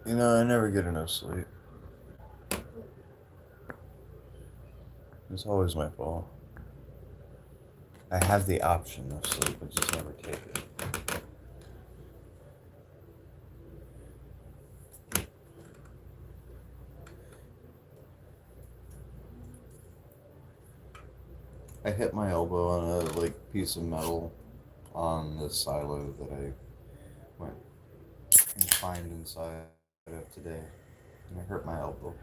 You know, I never get enough sleep. It's always my fault. I have the option of sleep, but just never take it. I hit my elbow on a piece of metal on the silo that I went and climbed inside of today, and I hurt my elbow.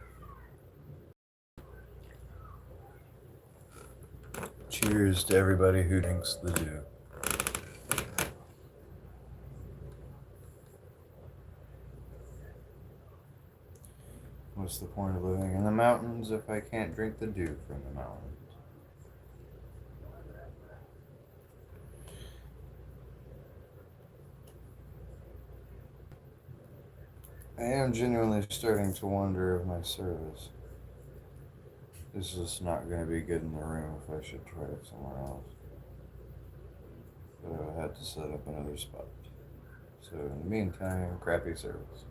Cheers to everybody who drinks the dew. What's the point of living in the mountains if I can't drink the dew from the mountains? I am genuinely starting to wonder if my service is just not going to be good in the room if I should try it somewhere else. But I would have to set up another spot. So in the meantime, crappy service.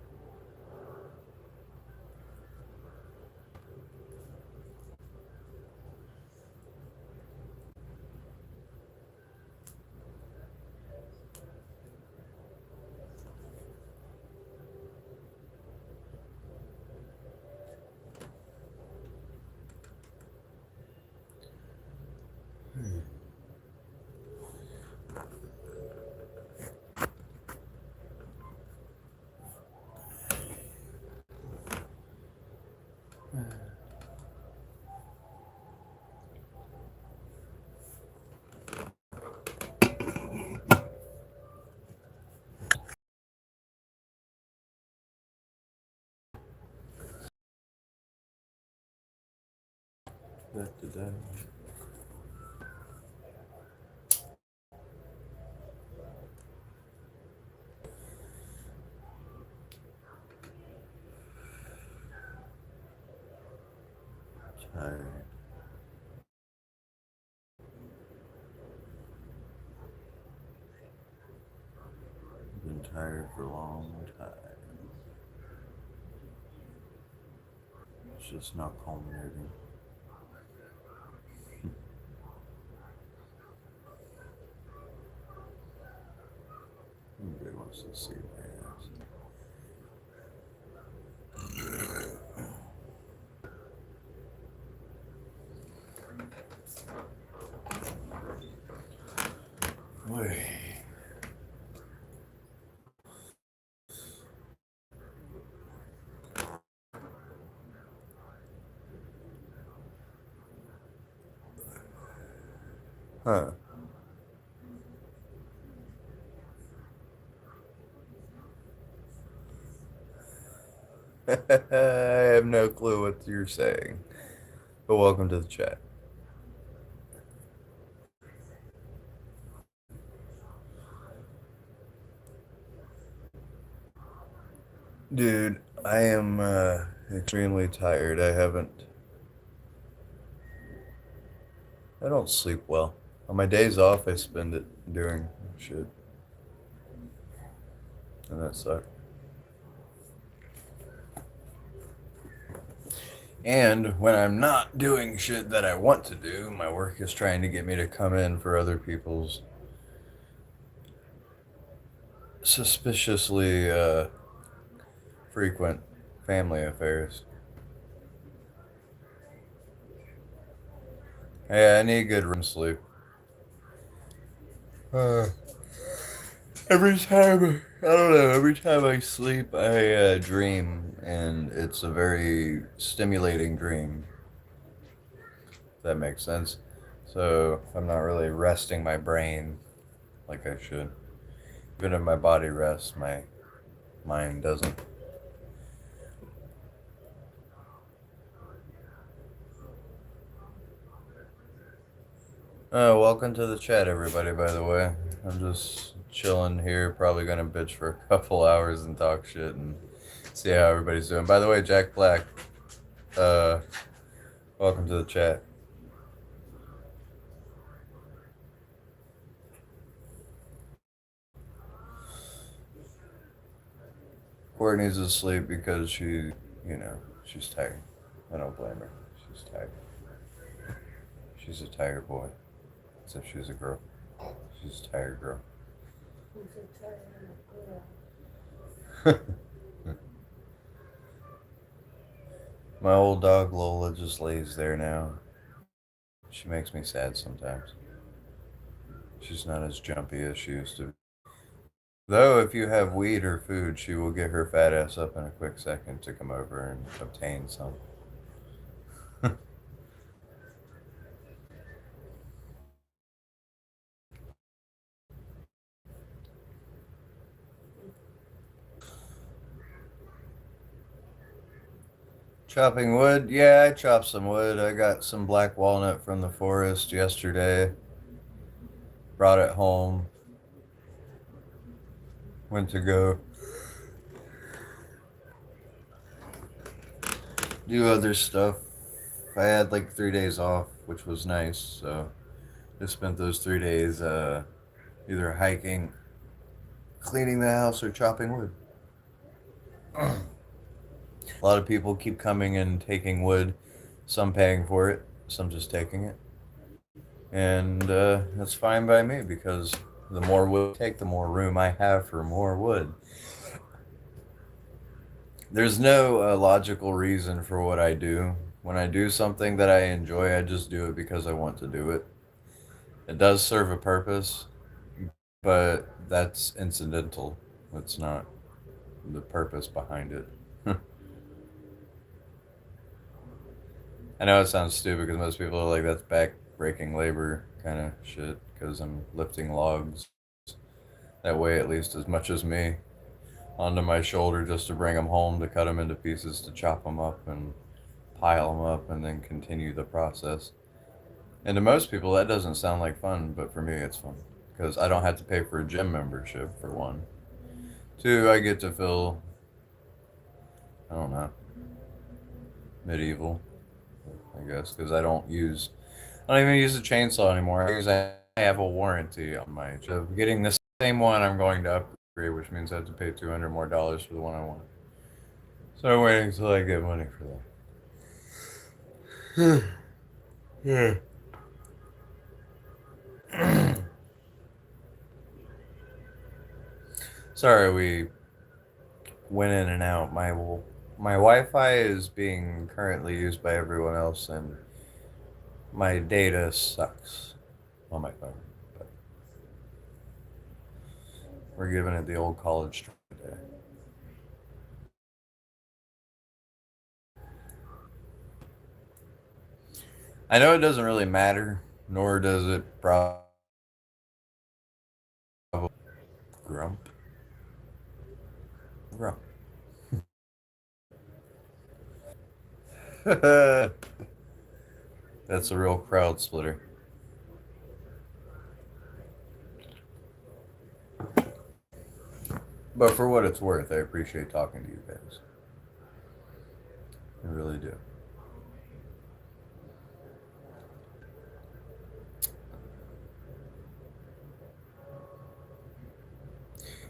Da-da-da. Tired. Been tired for a long time. It's just not culminating. Nobody wants to see my ass. Wait. Huh. I have no clue what you're saying. But welcome to the chat. Dude, I am extremely tired. I don't sleep well. On my days off, I spend it doing shit. And that sucks. And when I'm not doing shit that I want to do, my work is trying to get me to come in for other people's suspiciously frequent family affairs. Yeah, I need good REM sleep. Uh, every time I sleep, I dream, and it's a very stimulating dream. If that makes sense. So I'm not really resting my brain like I should. Even if my body rests, my mind doesn't. Welcome to the chat, everybody, by the way. I'm just chilling here, probably gonna bitch for a couple hours and talk shit and see how everybody's doing. By the way, Jack Black, uh, welcome to the chat. Courtney's asleep because she's tired. I don't blame her. She's tired. She's a tired boy. Except she's a girl. She's a tired girl. My old dog Lola just lays there now. She makes me sad sometimes. She's not as jumpy as she used to be. Though, if you have weed or food, she will get her fat ass up in a quick second to come over and obtain some. Chopping wood? Yeah, I chopped some wood. I got some black walnut from the forest yesterday. Brought it home. Went to go do other stuff. I had like 3 days off, which was nice. So just spent those 3 days either hiking, cleaning the house, or chopping wood. A lot of people keep coming and taking wood, some paying for it, some just taking it. And that's fine by me because the more wood I take, the more room I have for more wood. There's no logical reason for what I do. When I do something that I enjoy, I just do it because I want to do it. It does serve a purpose, but that's incidental. It's not the purpose behind it. I know it sounds stupid because most people are like, that's back breaking labor kind of shit because I'm lifting logs that weigh at least as much as me onto my shoulder just to bring them home, to cut them into pieces, to chop them up and pile them up, and then continue the process. And to most people, that doesn't sound like fun, but for me, it's fun because I don't have to pay for a gym membership, for one. Two, I get to feel, I don't know, medieval, I guess, because I don't even use a chainsaw anymore. I have a warranty on my. So getting the same one, I'm going to upgrade, which means I have to pay $200 more for the one I want. So I'm waiting until I get money for that. Yeah. Sorry, we went in and out. My Wi-Fi is being currently used by everyone else, and my data sucks on my phone. But we're giving it the old college try today. I know it doesn't really matter, nor does it probably grump. Grump. That's a real crowd splitter. But for what it's worth, I appreciate talking to you guys. I really do.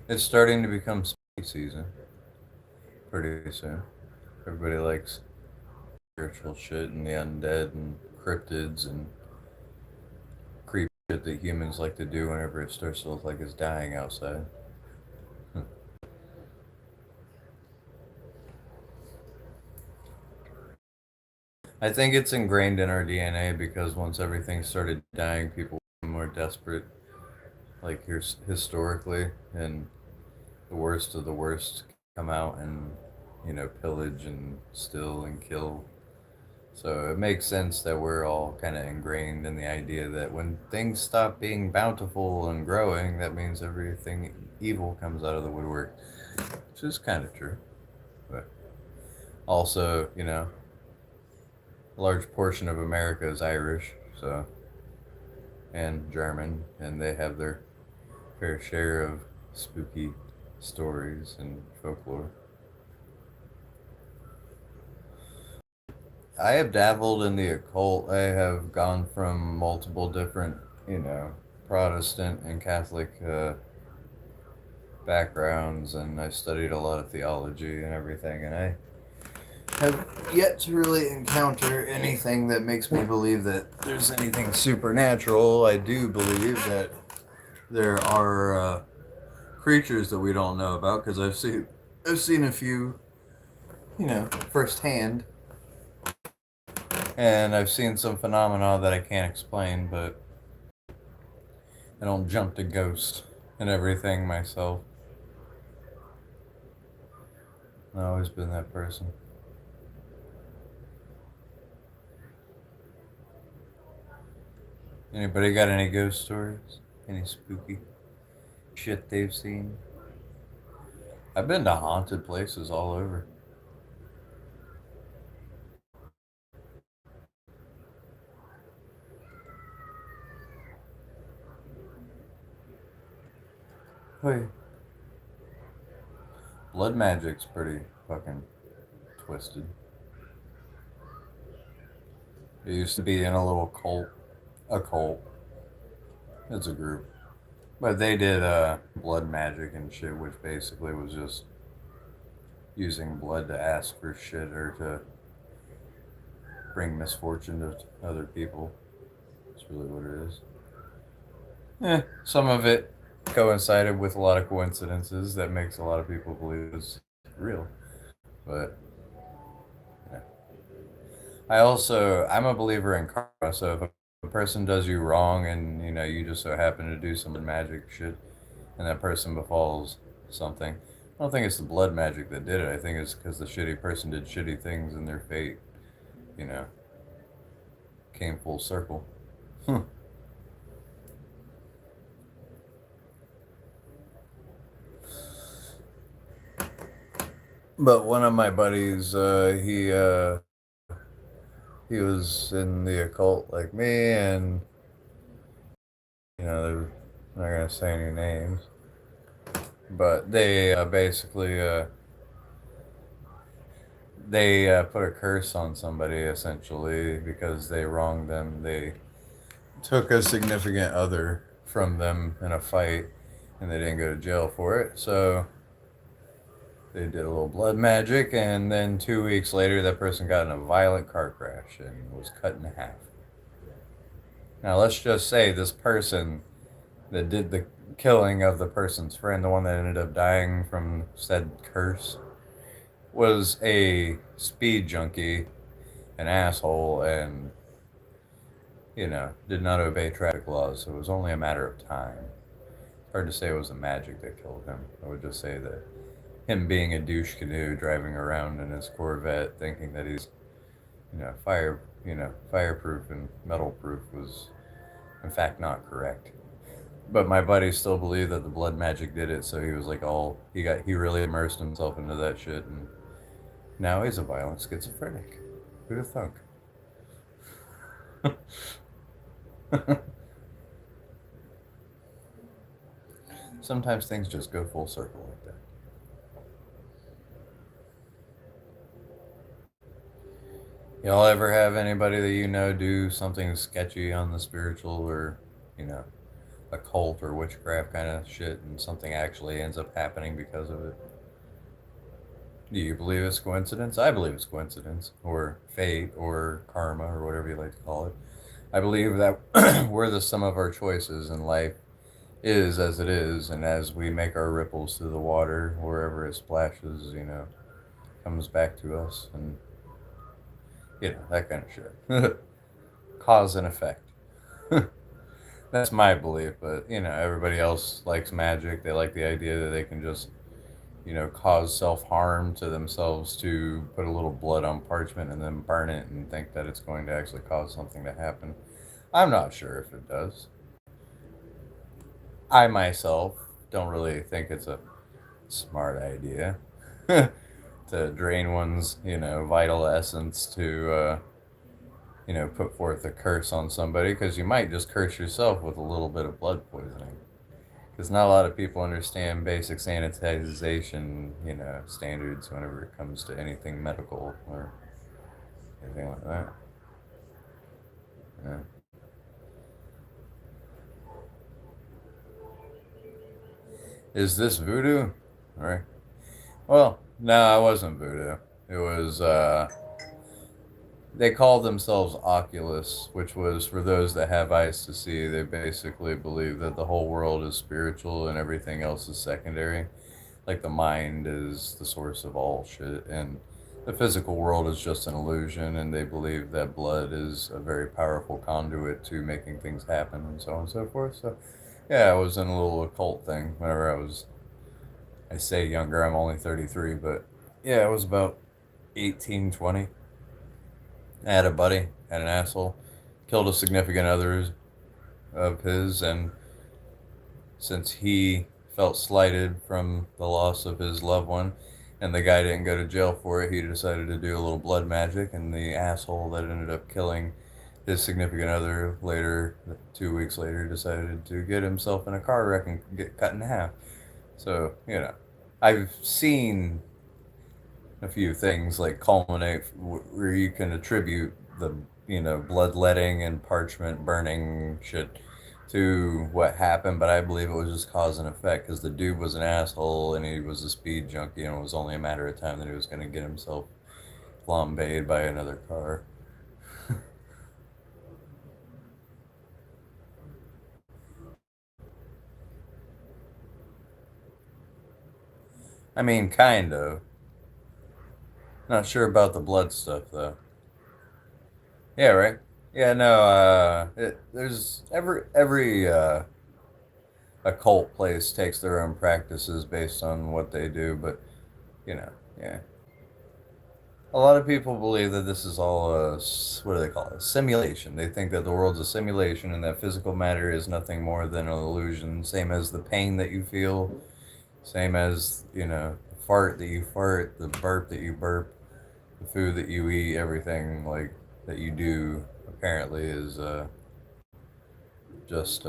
It's starting to become spooky season pretty soon. Everybody likes spiritual shit and the undead and cryptids and creepy shit that humans like to do whenever it starts to look like it's dying outside. I think it's ingrained in our DNA because once everything started dying, people were more desperate. Like here's historically, and the worst of the worst come out and pillage and steal and kill. So it makes sense that we're all kind of ingrained in the idea that when things stop being bountiful and growing, that means everything evil comes out of the woodwork, which is kind of true. But also, a large portion of America is Irish, so and German, and they have their fair share of spooky stories and folklore. I have dabbled in the occult. I have gone from multiple different, Protestant and Catholic backgrounds, and I studied a lot of theology and everything, and I have yet to really encounter anything that makes me believe that there's anything supernatural. I do believe that there are creatures that we don't know about because I've seen a few, firsthand, and I've seen some phenomena that I can't explain, but I don't jump to ghosts and everything myself. I've always been that person. Anybody got any ghost stories? Any spooky shit they've seen? I've been to haunted places all over. Wait, blood magic's pretty fucking twisted. It used to be in a little cult. A cult. It's a group. But they did blood magic and shit, which basically was just using blood to ask for shit or to bring misfortune to other people. That's really what it is. Some of it coincided with a lot of coincidences that makes a lot of people believe it's real. But yeah. I'm a believer in karma. So if a person does you wrong and you just so happen to do some magic shit and that person befalls something, I don't think it's the blood magic that did it. I think it's because the shitty person did shitty things and their fate, you know, came full circle. But one of my buddies, he was in the occult like me, and they're not gonna say any names, but they basically put a curse on somebody essentially because they wronged them. They took a significant other from them in a fight, and they didn't go to jail for it. So they did a little blood magic, and then 2 weeks later, that person got in a violent car crash and was cut in half. Now, let's just say this person that did the killing of the person's friend, the one that ended up dying from said curse, was a speed junkie, an asshole, and, did not obey traffic laws. So it was only a matter of time. Hard to say it was the magic that killed him. I would just say that him being a douche canoe driving around in his Corvette thinking that he's, fireproof and metal proof was in fact not correct. But my buddy still believed that the blood magic did it, so he was like he really immersed himself into that shit, and now he's a violent schizophrenic. Who'd have thunk? Sometimes things just go full circle like that. Y'all ever have anybody that do something sketchy on the spiritual or, you know, occult or witchcraft kind of shit and something actually ends up happening because of it? Do you believe it's coincidence? I believe it's coincidence or fate or karma or whatever you like to call it. I believe that we're the sum of our choices in life is as it is, and as we make our ripples through the water, wherever it splashes, comes back to us, and that kind of shit. Cause and effect. That's my belief, but everybody else likes magic. They like the idea that they can just cause self harm to themselves to put a little blood on parchment and then burn it and think that it's going to actually cause something to happen. I'm not sure if it does. I myself don't really think it's a smart idea to drain one's, vital essence to, put forth a curse on somebody because you might just curse yourself with a little bit of blood poisoning. Because not a lot of people understand basic sanitization, standards whenever it comes to anything medical or anything like that. Yeah. Is this voodoo? All right. Well, no, I wasn't voodoo. It was they called themselves Oculus, which was for those that have eyes to see. They basically believe that the whole world is spiritual and everything else is secondary. Like the mind is the source of all shit, and the physical world is just an illusion. And they believe that blood is a very powerful conduit to making things happen, and so on and so forth. So, yeah, I was in a little occult thing whenever I was. I say younger. I'm only 33, but yeah, I was about 18, 20. I had a buddy, had an asshole, killed a significant other of his, and since he felt slighted from the loss of his loved one, and the guy didn't go to jail for it, he decided to do a little blood magic, and the asshole that ended up killing his significant other later, 2 weeks later, decided to get himself in a car wreck and get cut in half. So, I've seen a few things like culminate where you can attribute the bloodletting and parchment burning shit to what happened, but I believe it was just cause and effect because the dude was an asshole and he was a speed junkie, and it was only a matter of time that he was going to get himself flambéed by another car. I mean, kind of. Not sure about the blood stuff though. Yeah, right. Yeah, no. There's every a cult place takes their own practices based on what they do, but you know, yeah. A lot of people believe that this is all what do they call it? Simulation. They think that the world's a simulation and that physical matter is nothing more than an illusion. Same as the pain that you feel, same as, the fart that you fart, the burp that you burp, the food that you eat, everything like that you do apparently is just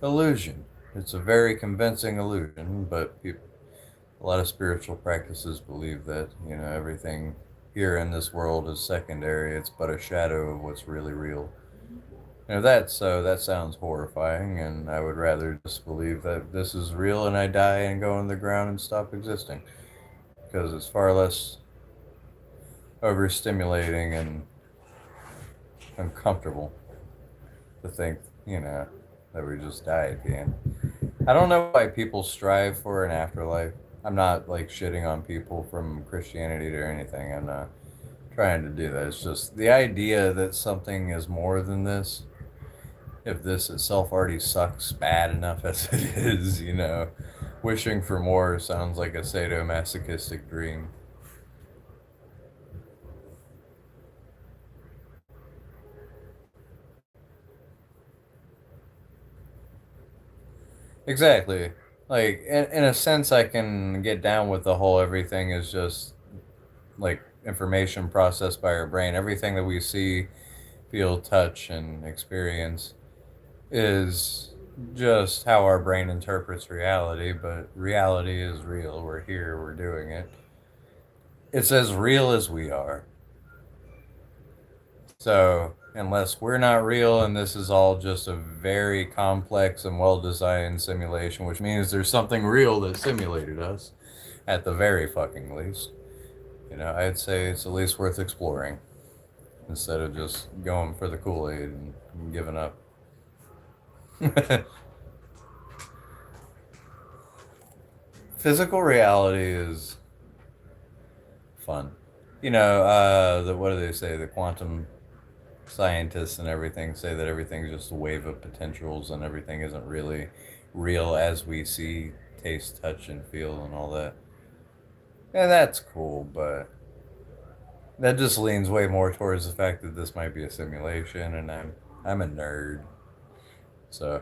illusion. It's a very convincing illusion, but a lot of spiritual practices believe that, everything here in this world is secondary. It's but a shadow of what's really real. That sounds horrifying, and I would rather just believe that this is real and I die and go in the ground and stop existing. Because it's far less overstimulating and uncomfortable to think, that we just die at the end. I don't know why people strive for an afterlife. I'm not like shitting on people from Christianity or anything. I'm not trying to do that. It's just the idea that something is more than this. If this itself already sucks bad enough as it is, wishing for more sounds like a sadomasochistic dream. Exactly. Like, in a sense, I can get down with the whole everything is just like information processed by our brain. Everything that we see, feel, touch, and experience is just how our brain interprets reality, but reality is real. We're here, we're doing it. It's as real as we are. So, unless we're not real and this is all just a very complex and well designed simulation, which means there's something real that simulated us, at the very fucking least, I'd say it's at least worth exploring instead of just going for the Kool Aid and giving up. Physical reality is fun. What do they say? The quantum scientists and everything say that everything's just a wave of potentials and everything isn't really real as we see, taste, touch, and feel and all that. Yeah, that's cool, but that just leans way more towards the fact that this might be a simulation, and I'm a nerd, so.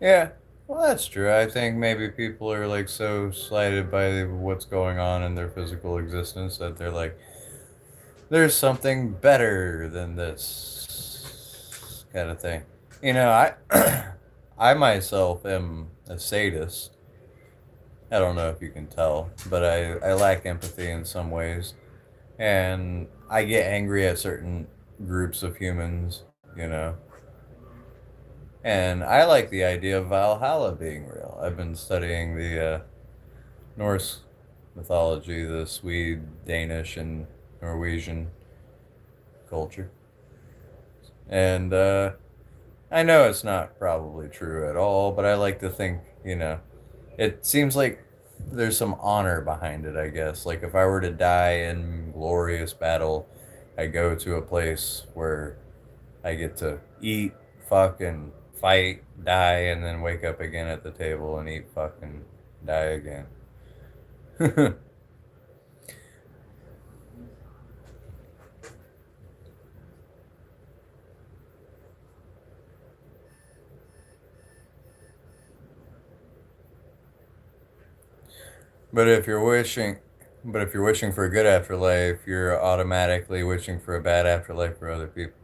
Yeah, well, that's true. I think maybe people are like so slighted by what's going on in their physical existence that they're like, there's something better than this kind of thing. I I myself am a sadist. I don't know if you can tell, but I lack empathy in some ways. And I get angry at certain groups of humans, you know. And I like the idea of Valhalla being real. I've been studying the Norse mythology, the Swede, Danish, and Norwegian culture. And I know it's not probably true at all, but I like to think, it seems like there's some honor behind it, I guess. Like if I were to die in glorious battle, I go to a place where I get to eat, fuck, and fight, die, and then wake up again at the table and eat, fuck, and die again. But if you're wishing, but if you're wishing for a good afterlife, you're automatically wishing for a bad afterlife for other people.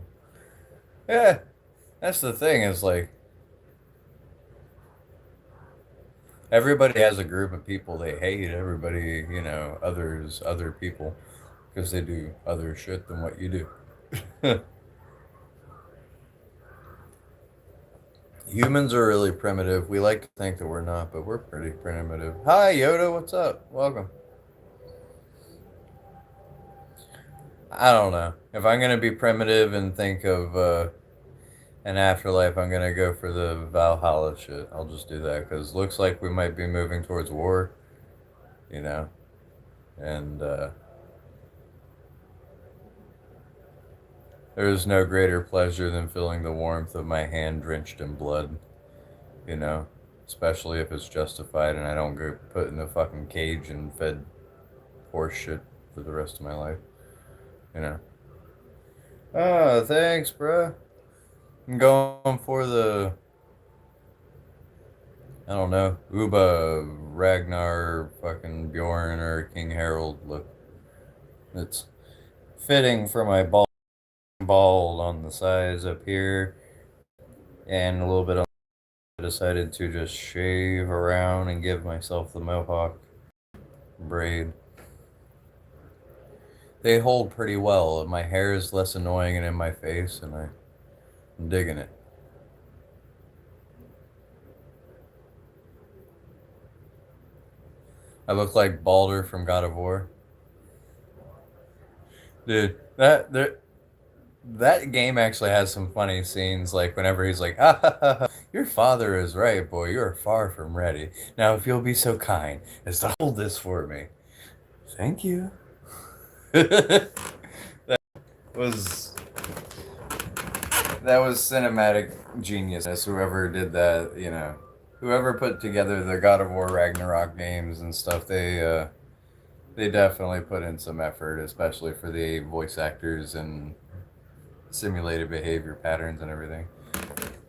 Yeah, that's the thing. Is like everybody has a group of people they hate. Everybody, other people, because they do other shit than what you do. Humans are really primitive. We like to think that we're not, but we're pretty primitive. Hi, Yoda. What's up? Welcome. I don't know. If I'm gonna be primitive and think of an afterlife, I'm gonna go for the Valhalla shit. I'll just do that because looks like we might be moving towards war. You know, and there is no greater pleasure than feeling the warmth of my hand drenched in blood. You know, especially if it's justified and I don't get put in a fucking cage and fed horse shit for the rest of my life. You know. Oh, thanks, bro. I'm going for the I don't know Uba Ragnar fucking Bjorn or King Harold look. It's fitting for my bald on the sides up here and a little bit on. I decided to just shave around and give myself the mohawk braid. They hold pretty well. My hair is less annoying and in my face, and I'm digging it. I look like Balder from God of War. Dude, that game actually has some funny scenes, like whenever he's like, ah, ha, ha, ha, your father is right, boy, you are far from ready. Now, if you'll be so kind as to hold this for me. Thank you. that was that was cinematic genius. Whoever did that, whoever put together the God of War Ragnarok games and stuff, they definitely put in some effort, especially for the voice actors and simulated behavior patterns and everything.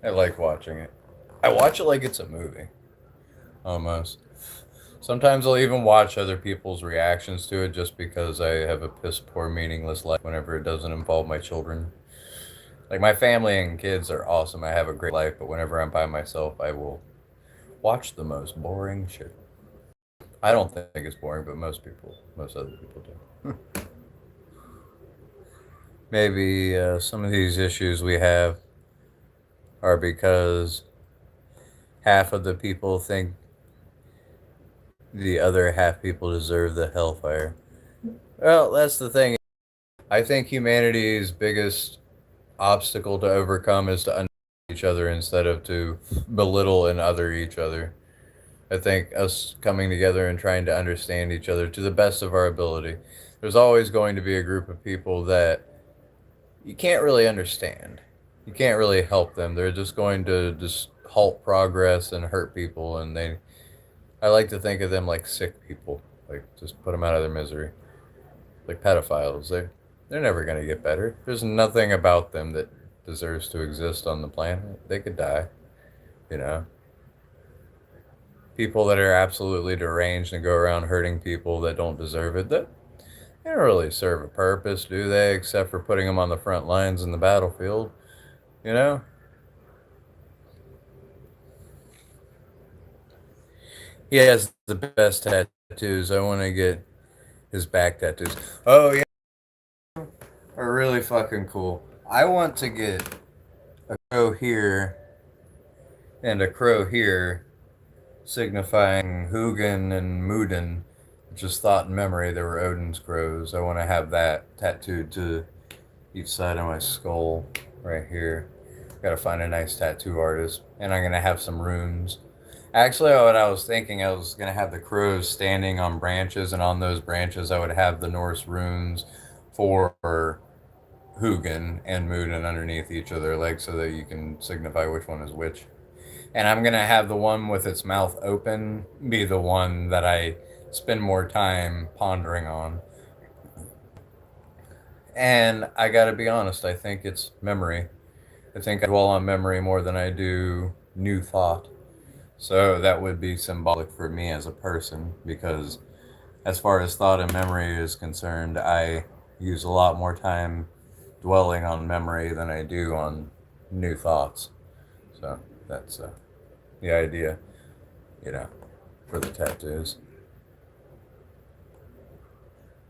I like watching it. I watch it like it's a movie, almost. Sometimes I'll even watch other people's reactions to it just because I have a piss poor, meaningless life whenever it doesn't involve my children. Like, my family and kids are awesome. I have a great life, but whenever I'm by myself, I will watch the most boring shit. I don't think it's boring, but most other people do. Maybe some of these issues we have are because half of the people think the other half people deserve the hellfire. Well, that's the thing. I think humanity's biggest obstacle to overcome is to understand each other instead of to belittle and other each other. I think us coming together and trying to understand each other to the best of our ability. There's always going to be a group of people that you can't really understand. You can't really help them. They're just going to just halt progress and hurt people. And I like to think of them like sick people, like just put them out of their misery, like pedophiles. They're never going to get better. There's nothing about them that deserves to exist on the planet. They could die, you know. People that are absolutely deranged and go around hurting people that don't deserve it. That they don't really serve a purpose, do they? Except for putting them on the front lines in the battlefield, you know. He has the best tattoos. I want to get his back tattoos. Oh yeah. are really fucking cool. I want to get a crow here and a crow here, signifying Hugin and Munin, which is thought and memory. They were Odin's crows. I want to have that tattooed to each side of my skull right here. Gotta find a nice tattoo artist. And I'm gonna have some runes. Actually, what I was thinking, I was gonna have the crows standing on branches, and on those branches, I would have the Norse runes for Hugin and Munin underneath each of their legs so that you can signify which one is which. And I'm gonna have the one with its mouth open be the one that I spend more time pondering on. And I gotta be honest, I think it's memory. I think I dwell on memory more than I do new thought. So that would be symbolic for me as a person because, as far as thought and memory is concerned, I use a lot more time dwelling on memory than I do on new thoughts. So that's the idea, you know, for the tattoos.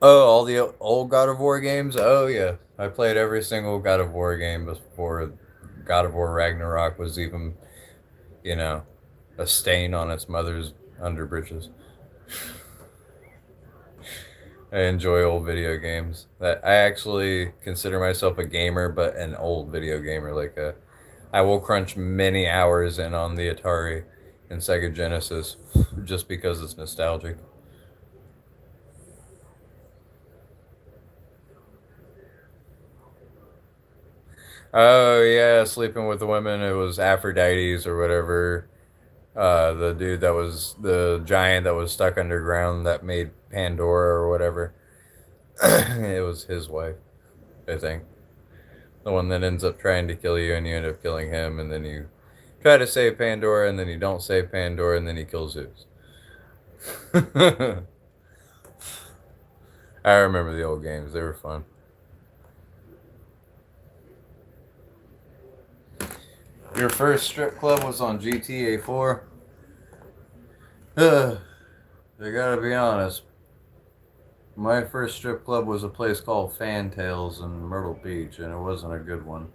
Oh, all the old God of War games? Oh, yeah. I played every single God of War game before God of War Ragnarok was even, you know, a stain on its mother's underbridges. I enjoy old video games. That I actually consider myself a gamer, but an old video gamer. I will crunch many hours in on the Atari and Sega Genesis just because it's nostalgic. Oh yeah, sleeping with the women. It was Aphrodite's or whatever. The dude that was the giant that was stuck underground that made Pandora or whatever. It was his wife, I think. The one that ends up trying to kill you and you end up killing him, and then you try to save Pandora, and then you don't save Pandora, and then he kills Zeus. I remember the old games; they were fun. Your first strip club was on GTA 4. I gotta be honest. My first strip club was a place called Fantails in Myrtle Beach, and it wasn't a good one.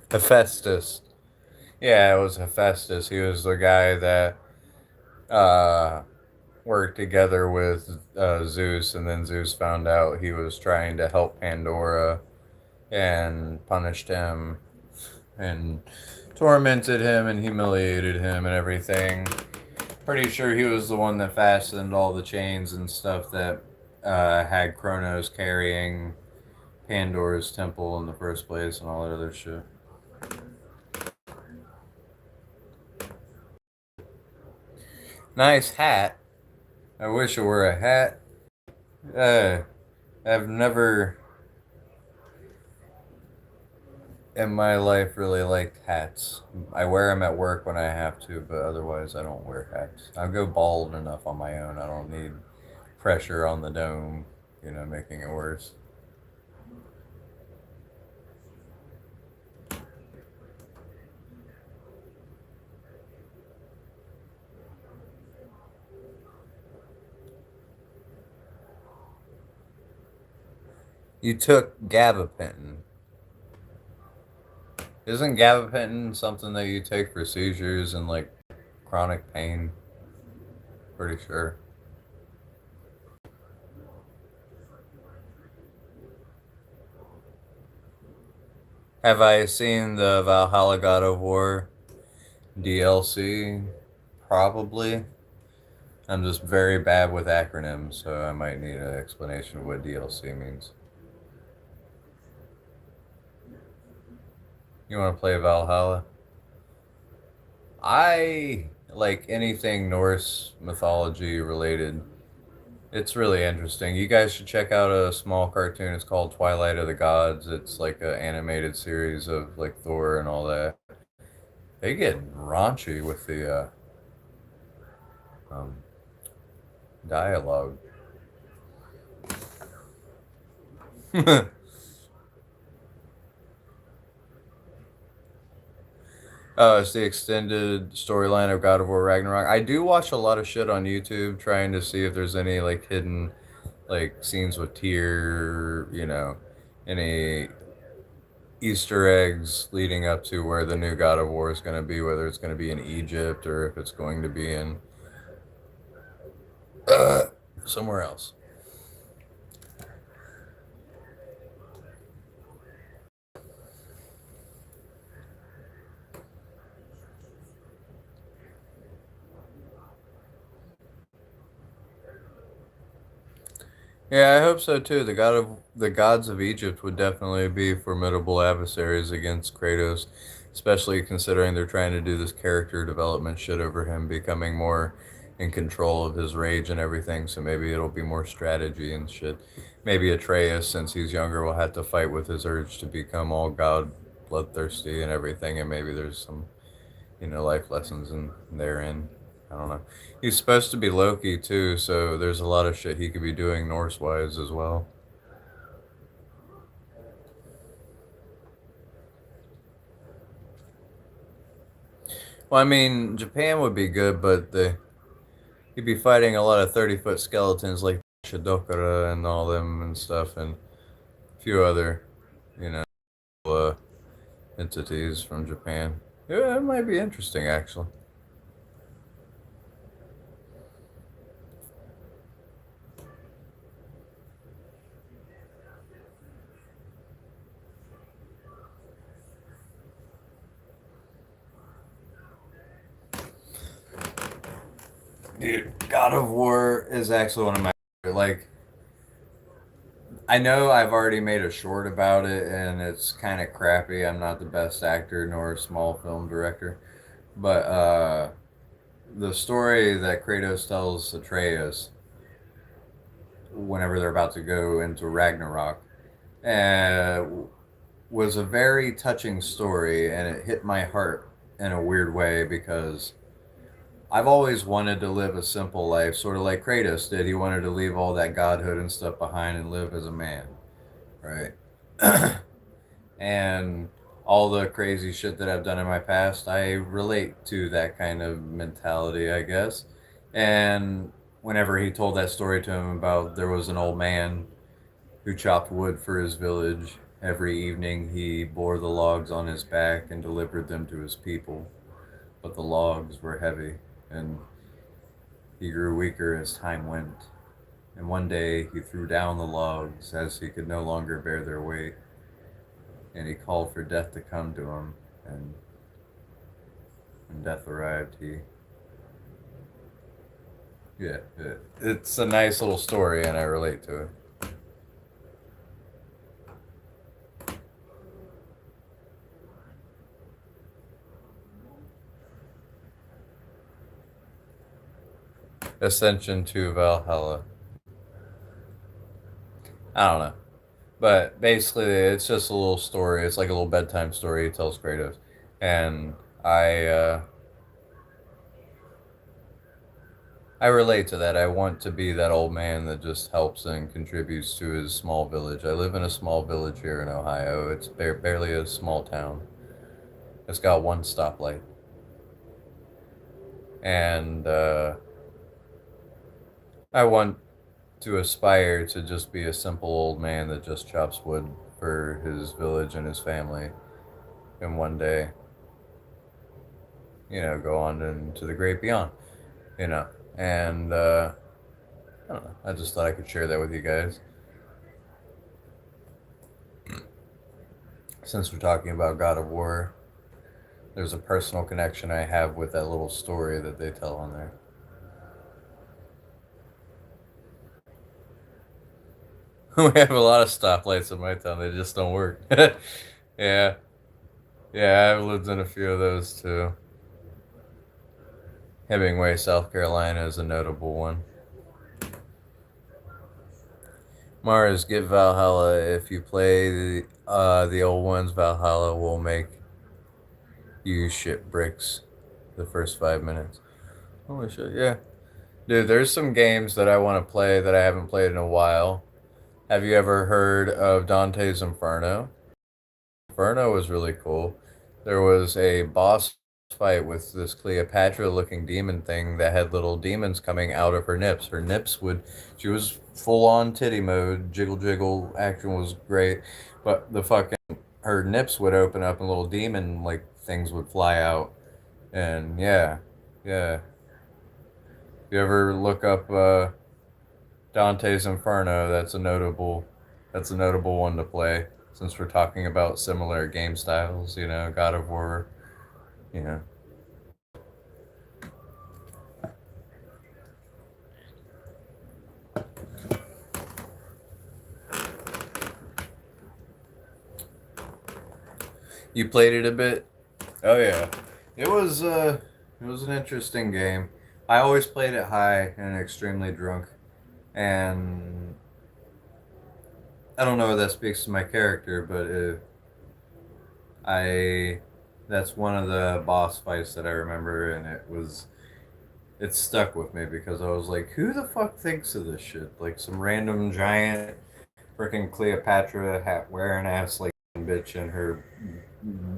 Hephaestus. Yeah, it was Hephaestus. He was the guy that uh, worked together with Zeus, and then Zeus found out he was trying to help Pandora and punished him and tormented him and humiliated him and everything. Pretty sure he was the one that fastened all the chains and stuff that had Kronos carrying Pandora's temple in the first place and all that other shit. Nice hat. I wish it were a hat. Uh, I've never in my life really liked hats. I wear them at work when I have to, but otherwise I don't wear hats. I'll go bald enough on my own. I don't need pressure on the dome, making it worse. You took gabapentin. Isn't gabapentin something that you take for seizures and like chronic pain? Pretty sure. Have I seen the Valhalla God of War DLC? Probably. I'm just very bad with acronyms, so I might need an explanation of what DLC means. You want to play Valhalla? I like anything Norse mythology related. It's really interesting. You guys should check out a small cartoon. It's called Twilight of the Gods. It's like an animated series of like Thor and all that. They get raunchy with the um, dialogue. Oh, it's the extended storyline of God of War Ragnarok. I do watch a lot of shit on YouTube trying to see if there's any like hidden like scenes with Tyr, any Easter eggs leading up to where the new God of War is going to be, whether it's going to be in Egypt or if it's going to be in somewhere else. Yeah, I hope so too. The gods of Egypt would definitely be formidable adversaries against Kratos, especially considering they're trying to do this character development shit over him becoming more in control of his rage and everything. So maybe it'll be more strategy and shit. Maybe Atreus, since he's younger, will have to fight with his urge to become all god bloodthirsty and everything, and maybe there's some life lessons in therein. I don't know. He's supposed to be Loki too, so there's a lot of shit he could be doing Norse wise as well. Well, I mean, Japan would be good, but he'd be fighting a lot of 30-foot skeletons like Shidokara and all them and stuff, and a few other, you know, uh, entities from Japan. Yeah, it might be interesting actually. Dude, God of War is actually one of my like I know I've already made a short about it and it's kind of crappy. I'm not the best actor nor a small film director. But the story that Kratos tells Atreus whenever they're about to go into Ragnarok uh, was a very touching story and it hit my heart in a weird way because I've always wanted to live a simple life, sort of like Kratos did. He wanted to leave all that godhood and stuff behind and live as a man, right? And all the crazy shit that I've done in my past, I relate to that kind of mentality, I guess. And whenever he told that story to him about there was an old man who chopped wood for his village, every evening he bore the logs on his back and delivered them to his people. But the logs were heavy, and he grew weaker as time went. And one day he threw down the logs as he could no longer bear their weight, and he called for death to come to him. And when death arrived, yeah, it's a nice little story, and I relate to it. Ascension to Valhalla. I don't know, but basically, it's just a little story. It's like a little bedtime story he tells Kratos, and I relate to that. I want to be that old man that just helps and contributes to his small village. I live in a small village here in Ohio. It's barely a small town. It's got one stoplight, and I want to aspire to just be a simple old man that just chops wood for his village and his family, and one day, go on into the great beyond, you know. And I don't know. I just thought I could share that with you guys since we're talking about God of War. There's a personal connection I have with that little story that they tell on there. We have a lot of stoplights in my town. They just don't work. Yeah, yeah. I've lived in a few of those too. Hemingway, South Carolina, is a notable one. Mars, get Valhalla. If you play the old ones, Valhalla will make you shit bricks the first 5 minutes. Holy shit, yeah. Dude, there's some games that I want to play that I haven't played in a while. Have you ever heard of Dante's Inferno? Inferno was really cool. There was a boss fight with this Cleopatra looking demon thing that had little demons coming out of her nips. Her nips would, she was full on titty mode, jiggle jiggle, action was great, but the fucking, her nips would open up and little demon like things would fly out. And yeah, yeah. You ever look up Dante's Inferno? That's a notable one to play since we're talking about similar game styles, you know, God of War, you know. You played it a bit? Oh yeah. It was an interesting game. I always played it high and extremely drunk. And I don't know if that speaks to my character, but I that's one of the boss fights that I remember, and it stuck with me because I was like, who the fuck thinks of this shit? Like some random giant freaking Cleopatra hat wearing ass like bitch, and her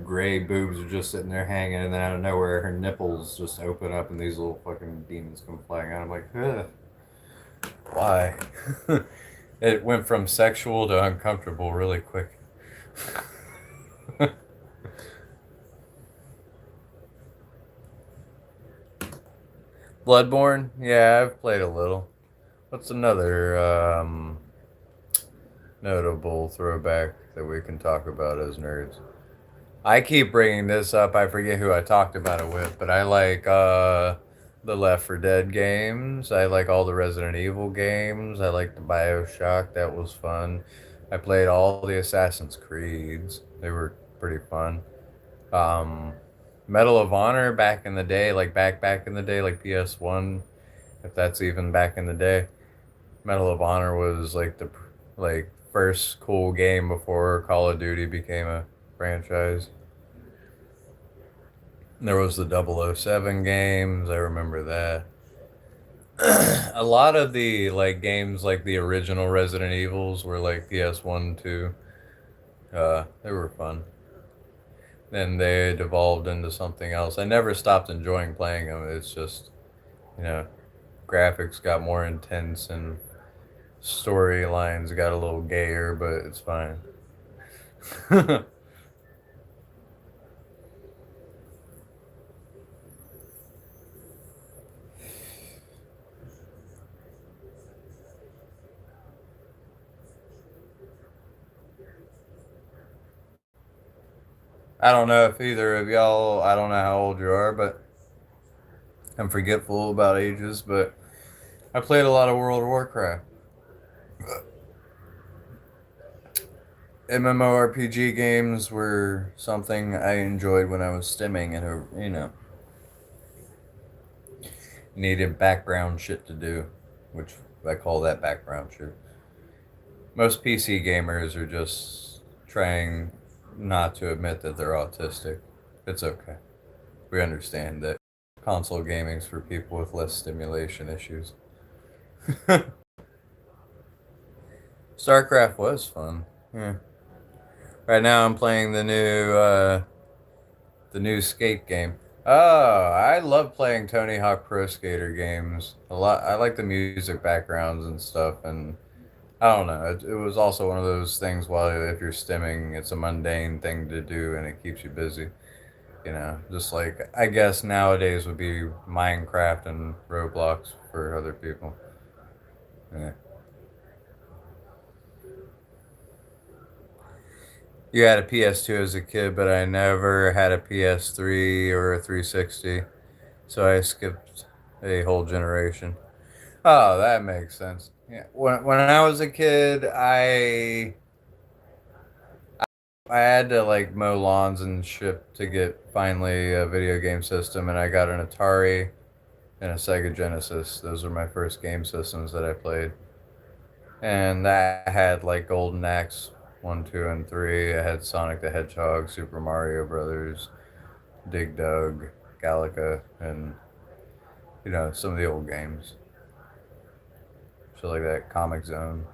gray boobs are just sitting there hanging, and then out of nowhere her nipples just open up and these little fucking demons come flying out. I'm like, ugh, why? It went from sexual to uncomfortable really quick. Bloodborne? Yeah, I've played a little. What's another notable throwback that we can talk about as nerds? I keep bringing this up. I forget who I talked about it with, but I like the Left 4 Dead games. I like all the Resident Evil games. I like the BioShock. That was fun. I played all the Assassin's Creeds. They were pretty fun. Um, Medal of Honor back in the day, like back in the day, like PS1, if that's even back in the day. Medal of Honor was like the like first cool game before Call of Duty became a franchise. There was the 007 games. I remember that. A lot of the like games like the original Resident Evils were like PS1, 2. They were fun. Then they devolved into something else. I never stopped enjoying playing them. It's just, you know, graphics got more intense and storylines got a little gayer, but it's fine. I don't know if either of y'all, I don't know how old you are, but I'm forgetful about ages, but I played a lot of World of Warcraft. MMORPG games were something I enjoyed when I was stimming and, you know, needed background shit to do, which I call that background shit. Most PC gamers are just trying not to admit that they're autistic. It's okay. We understand that console gaming's for people with less stimulation issues. StarCraft was fun. Yeah. Right now I'm playing the new skate game. Oh, I love playing Tony Hawk Pro Skater games a lot. I like the music backgrounds and stuff, and I don't know. It was also one of those things. While if you're stimming, it's a mundane thing to do, and it keeps you busy. You know, just like I guess nowadays would be Minecraft and Roblox for other people. Yeah. You had a PS2 as a kid, but I never had a PS3 or a 360, so I skipped a whole generation. Oh, that makes sense. Yeah. When I was a kid, I had to like mow lawns and shit to get finally a video game system, and I got an Atari and a Sega Genesis. Those were my first game systems that I played, and that had like Golden Axe 1, 2, and 3. I had Sonic the Hedgehog, Super Mario Brothers, Dig Dug, Galaga, and you know some of the old games, so like that Comic Zone.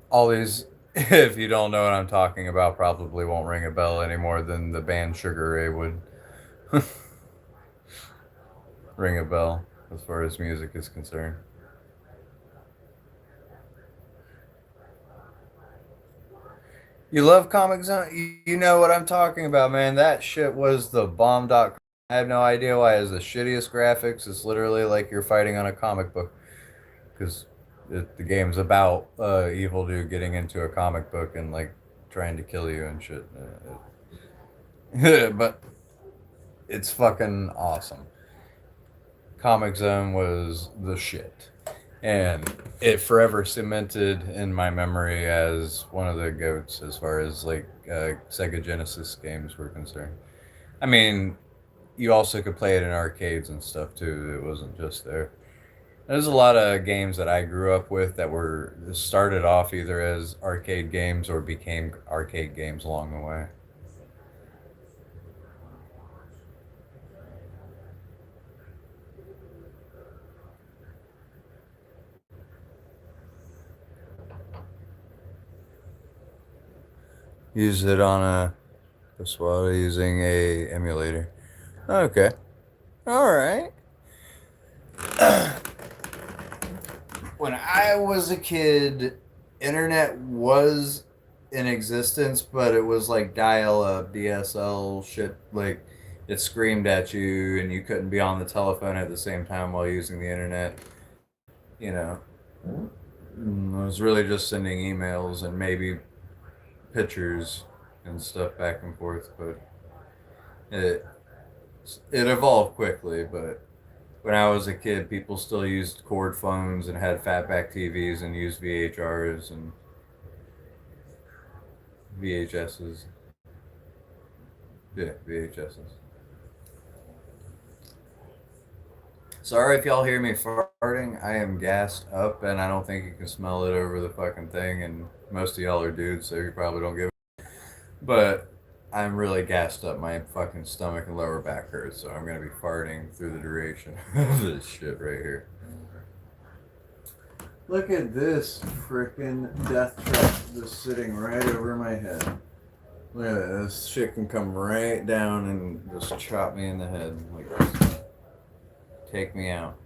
All these, if you don't know what I'm talking about, probably won't ring a bell any more than the band Sugar Ray would. Ring a bell as far as music is concerned. You love Comic Zone? You know what I'm talking about, man. That shit was the bomb. I have no idea why it has the shittiest graphics. It's literally like you're fighting on a comic book because the game's about evil dude getting into a comic book and like trying to kill you and shit. But it's fucking awesome. Comic Zone was the shit. And it forever cemented in my memory as one of the goats as far as like Sega Genesis games were concerned. I mean, you also could play it in arcades and stuff too. It wasn't just there. There's a lot of games that I grew up with that were started off either as arcade games or became arcade games along the way. Use it on a Paswala using a emulator. Okay. All right. When I was a kid, internet was in existence, but it was like dial up DSL shit. Like it screamed at you, and you couldn't be on the telephone at the same time while using the internet. You know, I was really just sending emails and maybe pictures and stuff back and forth. But it it evolved quickly. But when I was a kid, people still used cord phones and had fatback TVs and used VHRs and VHSs. Yeah, VHSs. Sorry if y'all hear me farting. I am gassed up and I don't think you can smell it over the fucking thing. And most of y'all are dudes, so you probably don't give it. But I'm really gassed up. My fucking stomach and lower back hurts, so I'm gonna be farting through the duration of this shit right here. Look at this freaking death trap just sitting right over my head. Look at that. This shit can come right down and just chop me in the head like this. Take me out.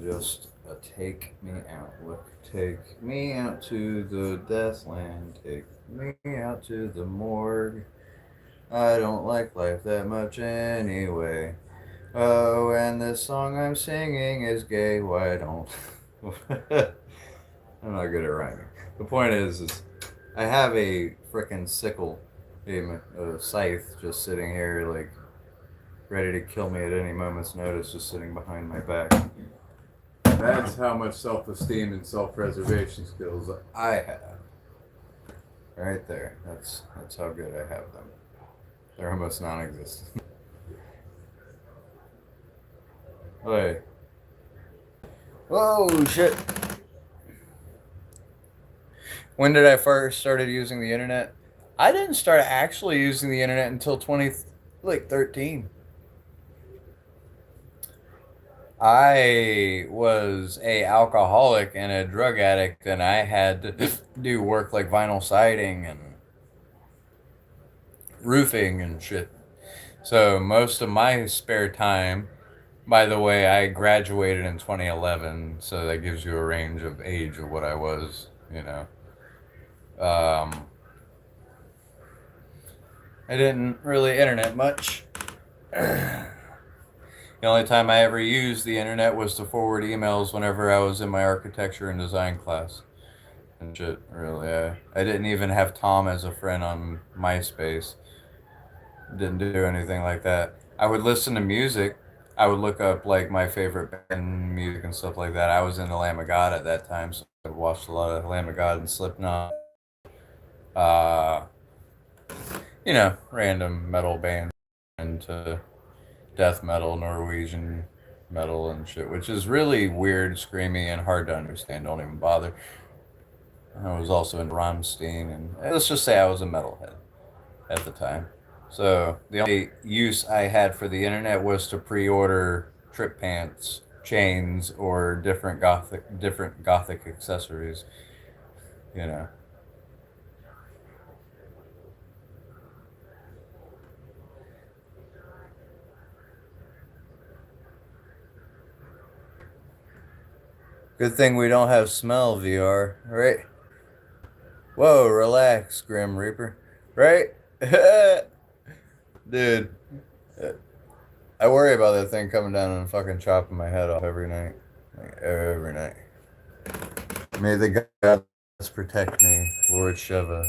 Just take me out. Look, take me out to the death land. Take me out to the morgue. I don't like life that much anyway. Oh, and this song I'm singing is gay. Why don't? I'm not good at rhyming. The point is I have a frickin' sickle, a scythe, just sitting here, like ready to kill me at any moment's notice, just sitting behind my back. That's how much self-esteem and self-preservation skills I have. Right there. That's how good I have them. They're almost non-existent. Hey. Whoa, shit. When did I first started using the internet? I didn't start actually using the internet until 20 like 13. I was a alcoholic and a drug addict and I had to do work like vinyl siding and roofing and shit. So most of my spare time, by the way, I graduated in 2011, so that gives you a range of age of what I was, you know. Um, I didn't really internet much. The only time I ever used the internet was to forward emails whenever I was in my architecture and design class and shit. Really, I didn't even have Tom as a friend on MySpace. Didn't do anything like that. I would listen to music. I would look up like my favorite band music and stuff like that. I was into Lamb of God at that time, so I watched a lot of Lamb of God and Slipknot. Uh, random metal bands into death metal, Norwegian metal and shit, which is really weird, screamy, and hard to understand. Don't even bother. I was also in Rammstein, and let's just say I was a metalhead at the time. So the only use I had for the internet was to pre-order trip pants, chains, or different gothic accessories. You know. Good thing we don't have smell VR, right? Whoa, relax, Grim Reaper. Right? Dude, I worry about that thing coming down and fucking chopping my head off every night. Like, every night. May the gods protect me, Lord Shiva.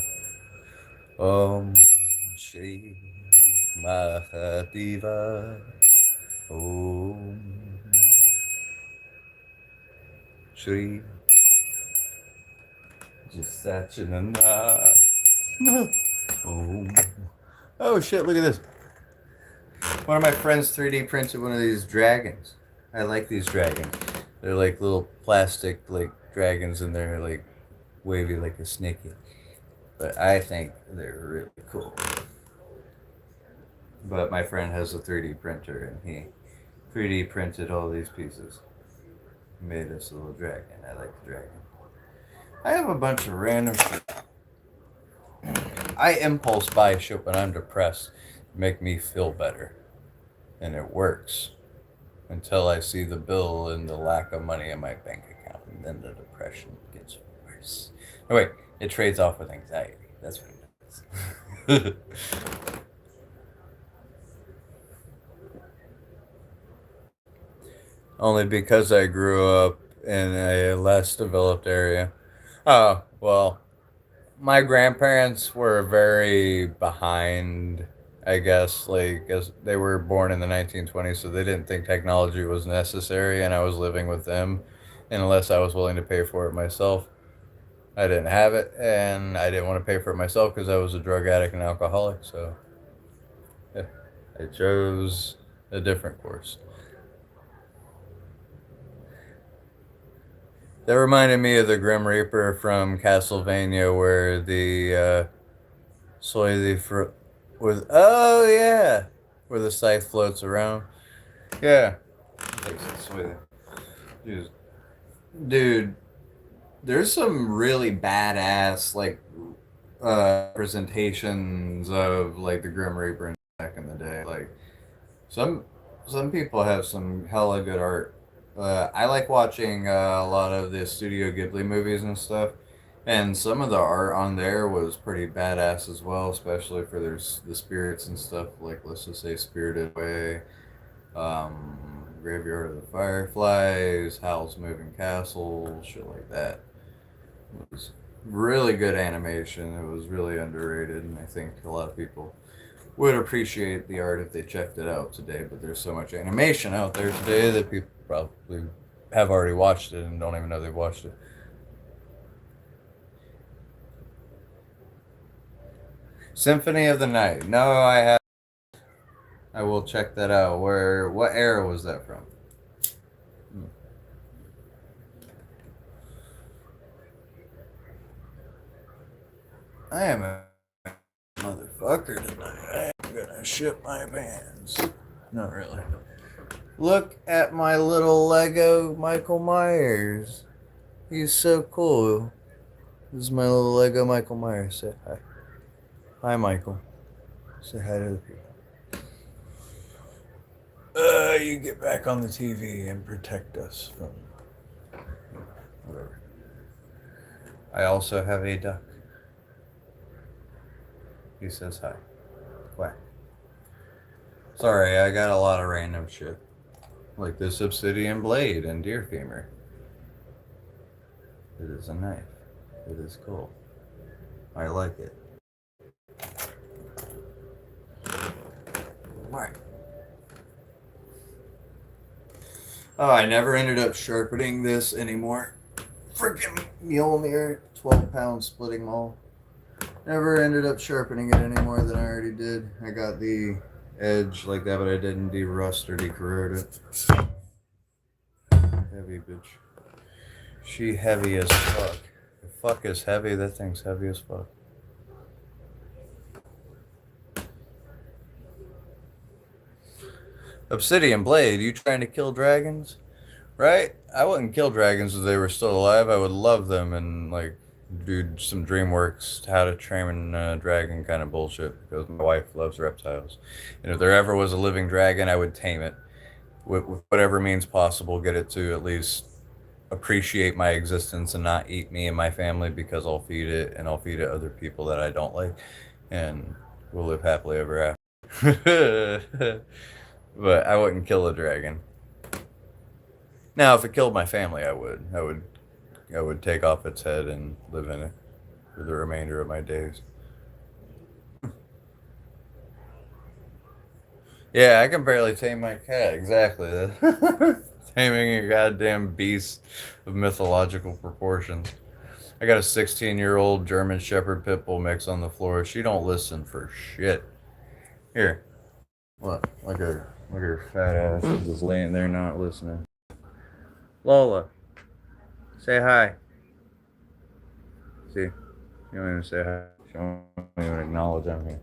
Om Shri Mahadeva. Om Shri Sachinanda. Om. Oh shit, look at this. One of my friends 3D printed one of these dragons. I like these dragons. They're like little plastic like dragons and they're like wavy like a snaky. But I think they're really cool. But my friend has a 3D printer and he 3D printed all these pieces. He made this little dragon. I like the dragon. I have a bunch of random shit. I impulse buy shit when I'm depressed to make me feel better. And it works. Until I see the bill and the lack of money in my bank account. And then the depression gets worse. No, wait. It trades off with anxiety. That's what it does. Only because I grew up in a less developed area. Oh, well, my grandparents were very behind, I guess, like, as they were born in the 1920s, so they didn't think technology was necessary, and I was living with them. And unless I was willing to pay for it myself, I didn't have it, and I didn't want to pay for it myself because I was a drug addict and alcoholic, so yeah, I chose a different course. That reminded me of the Grim Reaper from Castlevania, where the soy the fr- with oh yeah, where the scythe floats around. Yeah, takes it soy. Dude, dude, there's some really badass like presentations of like the Grim Reaper back in the day. Like some some people have some hella good art. I like watching a lot of the Studio Ghibli movies and stuff, and some of the art on there was pretty badass as well, especially for the spirits and stuff. Like let's just say Spirited Away, Graveyard of the Fireflies, Howl's Moving Castle, shit like that. It was really good animation. It was really underrated, and I think a lot of people would appreciate the art if they checked it out today, but there's so much animation out there today that people probably have already watched it and don't even know they've watched it. Symphony of the Night. No, I have. I will check that out. Where? What era was that from? Hmm. I am a motherfucker tonight. I'm gonna shit my pants. Not really. Look at my little Lego Michael Myers. He's so cool. This is my little Lego Michael Myers. Say hi. Hi, Michael. Say hi to the people. You get back on the TV and protect us from whatever. I also have a duck. He says hi. Quack. Sorry, I got a lot of random shit. Like this obsidian blade and deer femur. It is a knife. It is cool. I like it. Right. Oh, I never ended up sharpening this anymore. Freaking Mjolnir 12-pound splitting maul. Never ended up sharpening it any more than I already did. I got the edge like that, but I didn't de-rust or de-corrode it. Heavy bitch. She heavy as fuck. The fuck is heavy? That thing's heavy as fuck. Obsidian Blade, you trying to kill dragons? Right? I wouldn't kill dragons if they were still alive. I would love them and like do some DreamWorks how to train a dragon kind of bullshit because my wife loves reptiles. And if there ever was a living dragon, I would tame it with whatever means possible, get it to at least appreciate my existence and not eat me and my family because I'll feed it and I'll feed it other people that I don't like, and we'll live happily ever after. But I wouldn't kill a dragon. Now, if it killed my family, I would. I would take off its head and live in it for the remainder of my days. Yeah, I can barely tame my cat. Exactly. Taming a goddamn beast of mythological proportions. I got a 16-year-old German Shepherd Pit Bull mix on the floor. She don't listen for shit. Here, what? Look at her fat ass just laying there not listening. Lola, say hi. See, you don't even say hi. She don't even acknowledge I'm here.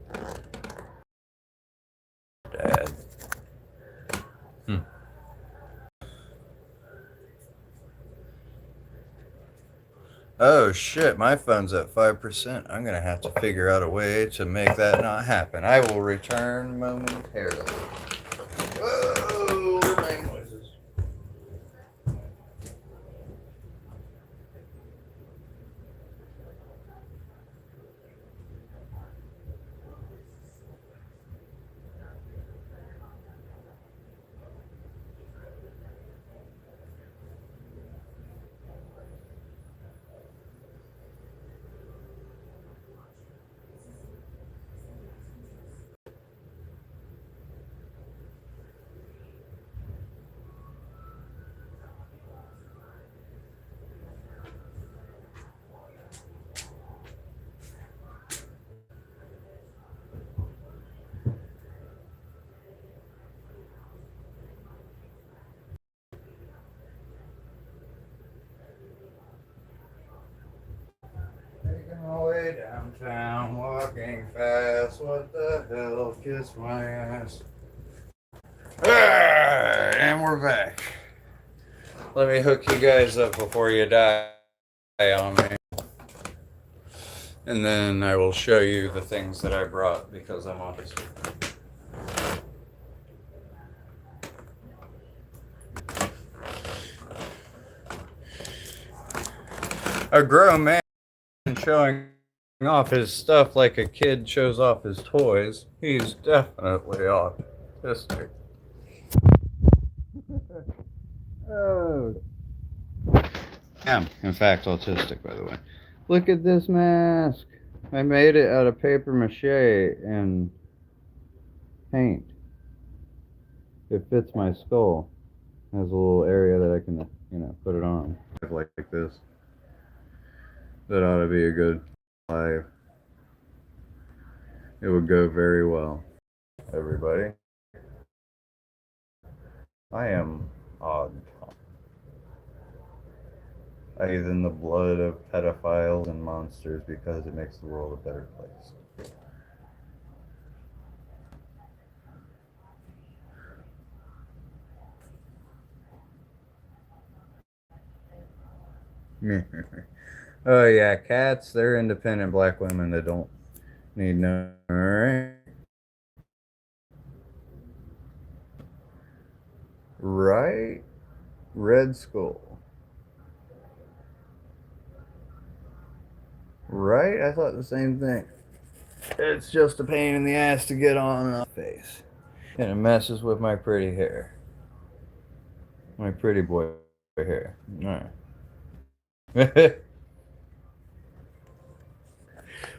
Dad. Hmm. Oh shit, my phone's at 5%. I'm gonna have to figure out a way to make that not happen. I will return momentarily. Whoa, my noises. Making my way downtown, walking fast. What the hell? Kiss my ass. And we're back. Let me hook you guys up before you die on me. And then I will show you the things that I brought because I'm on this. A grown man showing off his stuff like a kid shows off his toys. He's definitely autistic. Oh. Yeah, in fact, autistic, by the way. Look at this mask. I made it out of paper mache and paint. It fits my skull. It has a little area that I can, put it on. Like this. That ought to be a good live. It would go very well. Everybody. I am odd. I bathe in the blood of pedophiles and monsters because it makes the world a better place. Oh yeah, cats, they're independent black women that don't need no. Alright. Right? Red Skull. Right? I thought the same thing. It's just a pain in the ass to get on a face. And it messes with my pretty hair. My pretty boy hair. Alright.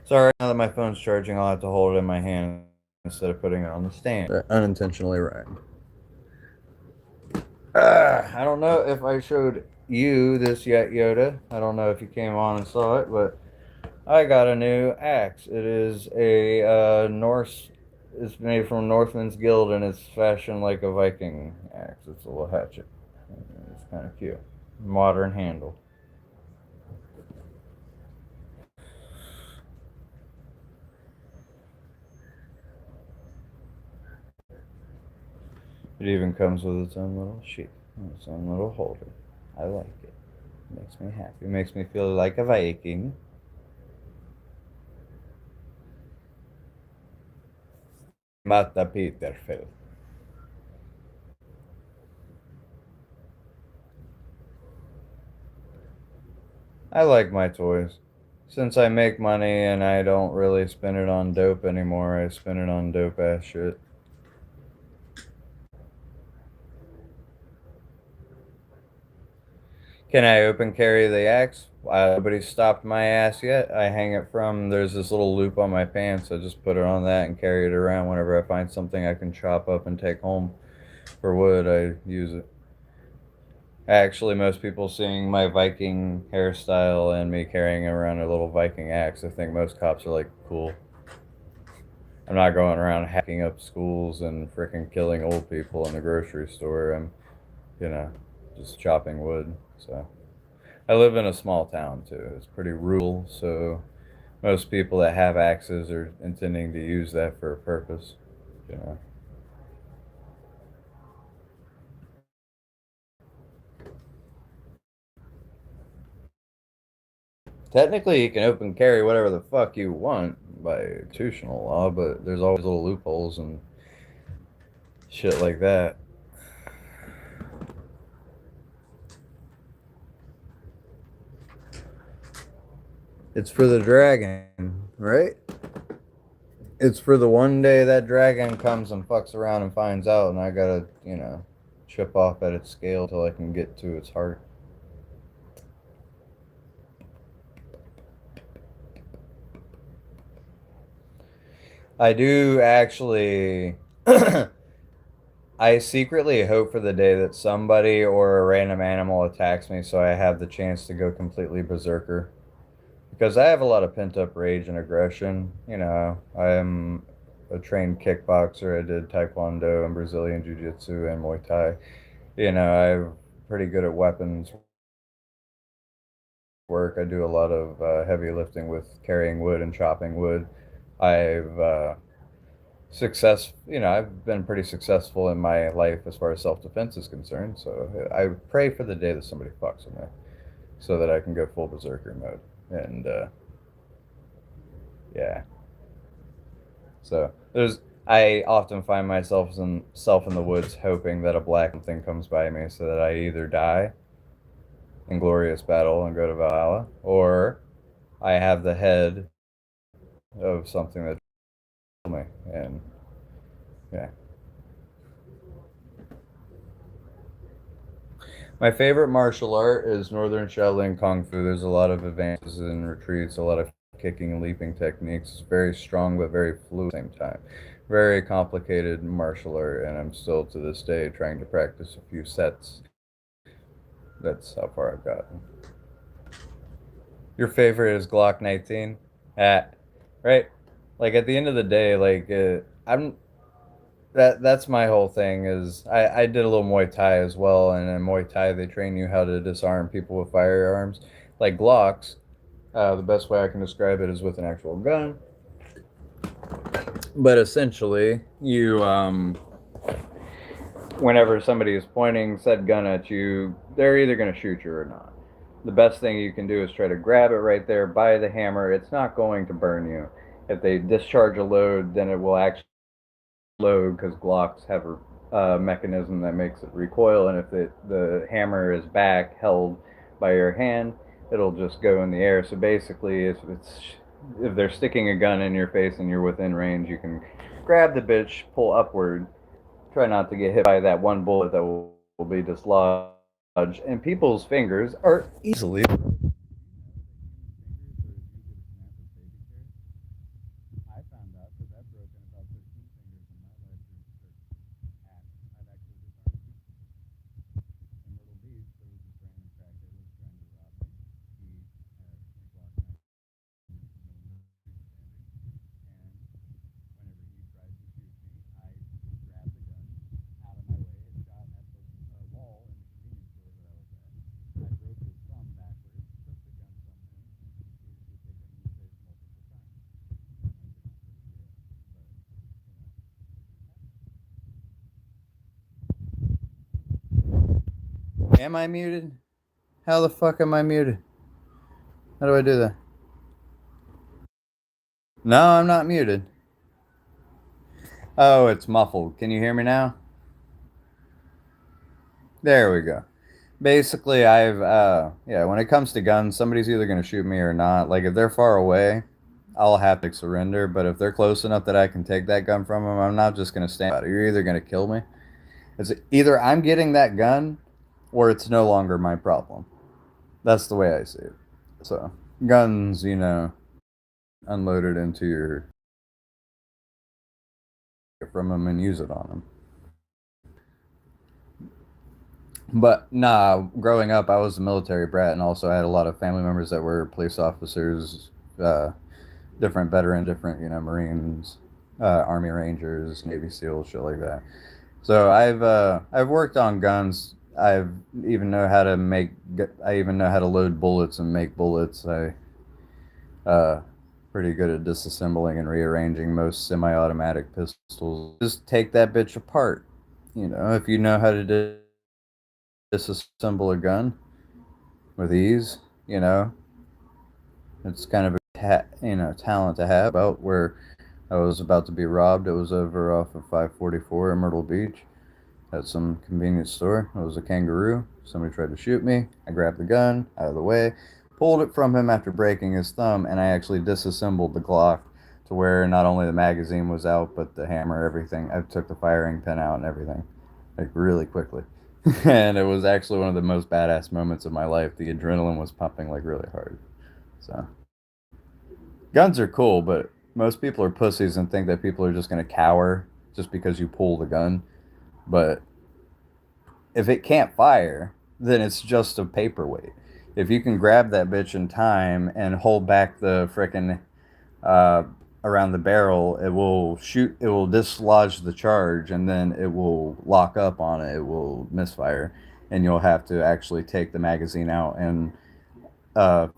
Sorry, now that my phone's charging, I'll have to hold it in my hand instead of putting it on the stand. Unintentionally rhymed. I don't know if I showed you this yet, Yoda. I don't know if you came on and saw it, but I got a new axe. It is a Norse. It's made from Northman's Guild, and it's fashioned like a Viking axe. It's a little hatchet. It's kind of cute. Modern handle. It even comes with its own little sheath, its own little holder. I like it. It makes me happy. It makes me feel like a Viking. Matta Peterfeld. I like my toys. Since I make money and I don't really spend it on dope anymore, I spend it on dope ass shit. Can I open carry the axe? Nobody's stopped my ass yet. I hang it from, there's this little loop on my pants. I just put it on that and carry it around whenever I find something I can chop up and take home for wood. I use it. Actually, most people seeing my Viking hairstyle and me carrying around a little Viking axe, I think most cops are like, cool. I'm not going around hacking up schools and freaking killing old people in the grocery store. I'm, you know, just chopping wood. So I live in a small town too. It's pretty rural, so most people that have axes are intending to use that for a purpose. You know, technically you can open carry whatever the fuck you want by institutional law, but there's always little loopholes and shit like that. It's for the dragon, right? It's for the one day that dragon comes and fucks around and finds out, and I gotta, chip off at its scale till I can get to its heart. I do actually. I secretly hope for the day that somebody or a random animal attacks me so I have the chance to go completely berserker. Because I have a lot of pent up rage and aggression. I am a trained kickboxer. I did taekwondo and Brazilian jiu jitsu and Muay Thai. I'm pretty good at weapons work. I do a lot of heavy lifting with carrying wood and chopping wood. I've I've been pretty successful in my life as far as self defense is concerned. So I pray for the day that somebody fucks with me, so that I can go full berserker mode. And yeah, so I often find myself in the woods, hoping that a black thing comes by me, so that I either die in glorious battle and go to Valhalla, or I have the head of something that killed me. And yeah. My favorite martial art is Northern Shaolin Kung Fu. There's a lot of advances and retreats, a lot of kicking and leaping techniques. It's very strong but very fluid at the same time. Very complicated martial art, and I'm still to this day trying to practice a few sets. That's how far I've gotten. Your favorite is Glock 19? Right? Like at the end of the day, like that's my whole thing is I did a little Muay Thai as well, and in Muay Thai they train you how to disarm people with firearms, like Glocks. The best way I can describe it is with an actual gun, but essentially whenever somebody is pointing said gun at you, they're either going to shoot you or not. The best thing you can do is try to grab it right there by the hammer. It's not going to burn you. If they discharge a load, then it will actually load, because Glocks have a mechanism that makes it recoil, and if the hammer is back held by your hand, it'll just go in the air. So basically, if they're sticking a gun in your face and you're within range, you can grab the bitch, pull upward, try not to get hit by that one bullet that will be dislodged, and people's fingers are easily. I found out because I've broken about 15 fingers in my life through acts. I've actually disarmed in Little Beach. There was this random crackhead who was trying to rob me. He had a Glock 19 standing, and whenever he tried to shoot me, I grabbed the gun out of my way and shot at the wall in the convenience store that I was at. I broke his thumb backwards, took the gun from him, and proceeded to kick him in the face multiple times. I did not go to jail, but am I muted? How the fuck am I muted? How do I do that? No, I'm not muted. Oh, it's muffled. Can you hear me now? There we go. Basically, I've yeah, when it comes to guns, somebody's either gonna shoot me or not. Like if they're far away, I'll have to surrender. But if they're close enough that I can take that gun from them, I'm not just gonna stand by it. You're either gonna kill me. It's either I'm getting that gun, or it's no longer my problem. That's the way I see it. So guns, unloaded into your from them and use it on them. But nah, growing up, I was a military brat, and also I had a lot of family members that were police officers, different veteran, different Marines, Army Rangers, Navy SEALs, shit like that. So I've worked on guns. I even know how to load bullets and make bullets. Uh, pretty good at disassembling and rearranging most semi-automatic pistols. Just take that bitch apart. If you know how to disassemble a gun with ease, you know, it's kind of a talent to have. About where I was about to be robbed. It was over off of 544 in Myrtle Beach at some convenience store. It was a kangaroo. Somebody tried to shoot me. I grabbed the gun out of the way, pulled it from him after breaking his thumb, and I actually disassembled the Glock to where not only the magazine was out, but the hammer, everything. I took the firing pin out and everything, like really quickly. And it was actually one of the most badass moments of my life. The adrenaline was pumping like really hard. So guns are cool, but most people are pussies and think that people are just going to cower just because you pull the gun. But if it can't fire, then it's just a paperweight. If you can grab that bitch in time and hold back the frickin' uh, around the barrel, it will shoot, it will dislodge the charge, and then it will lock up on it. It will misfire, and you'll have to actually take the magazine out and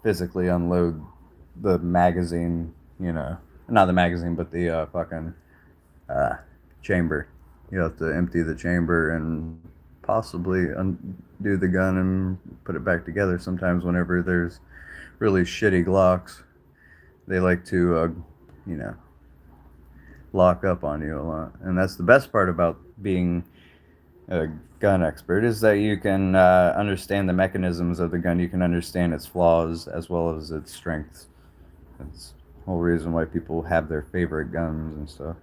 physically unload the magazine. Not the magazine, but the fucking uh, chamber. You have to empty the chamber and possibly undo the gun and put it back together. Sometimes, whenever there's really shitty Glocks, they like to, you know, lock up on you a lot. And that's the best part about being a gun expert is that you can understand the mechanisms of the gun. You can understand its flaws as well as its strengths. That's the whole reason why people have their favorite guns and stuff.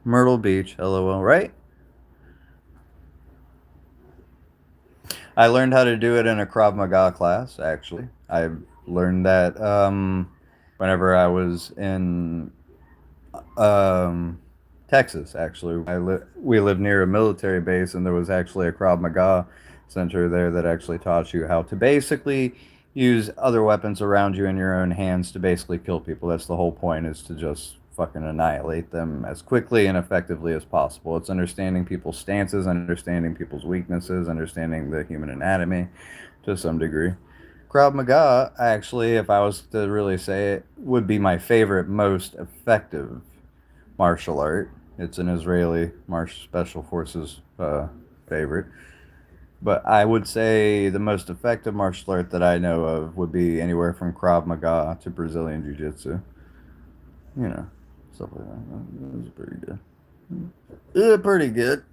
Myrtle Beach, LOL, right? I learned how to do it in a Krav Maga class, actually. I learned that whenever I was in um, Texas, actually. We lived near a military base, and there was actually a Krav Maga center there that actually taught you how to basically use other weapons around you in your own hands to basically kill people. That's the whole point, is to just fucking annihilate them as quickly and effectively as possible. It's understanding people's stances, understanding people's weaknesses, understanding the human anatomy to some degree. Krav Maga, actually, if I was to really say it, would be my favorite, most effective martial art. It's an Israeli martial special forces favorite. But I would say the most effective martial art that I know of would be anywhere from Krav Maga to Brazilian Jiu Jitsu. You know, stuff like that. It was pretty good. Yeah, pretty good.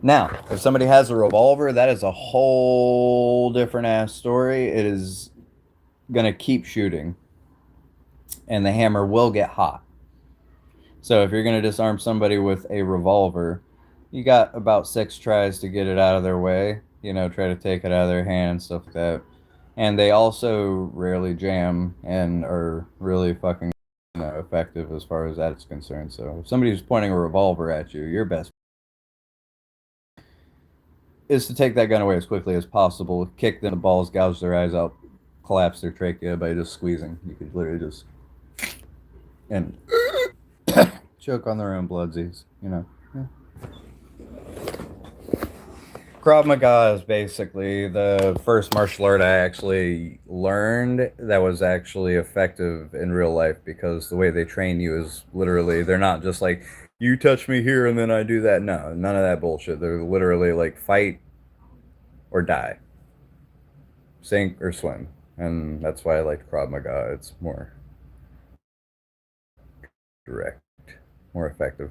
Now, if somebody has a revolver, that is a whole different ass story. It is going to keep shooting, and the hammer will get hot. So if you're going to disarm somebody with a revolver, you got about 6 tries to get it out of their way. Try to take it out of their hand and stuff like that. And they also rarely jam and are really fucking effective as far as that's concerned. So if somebody's pointing a revolver at you, your best is to take that gun away as quickly as possible, kick them in the balls, gouge their eyes out, collapse their trachea by just squeezing. You could literally just and choke on their own bloodsies. Yeah. Krav Maga is basically the first martial art I actually learned that was actually effective in real life, because the way they train you is literally, they're not just like, you touch me here and then I do that. No, none of that bullshit. They're literally like, fight or die, sink or swim. And that's why I like Krav Maga. It's more direct, more effective.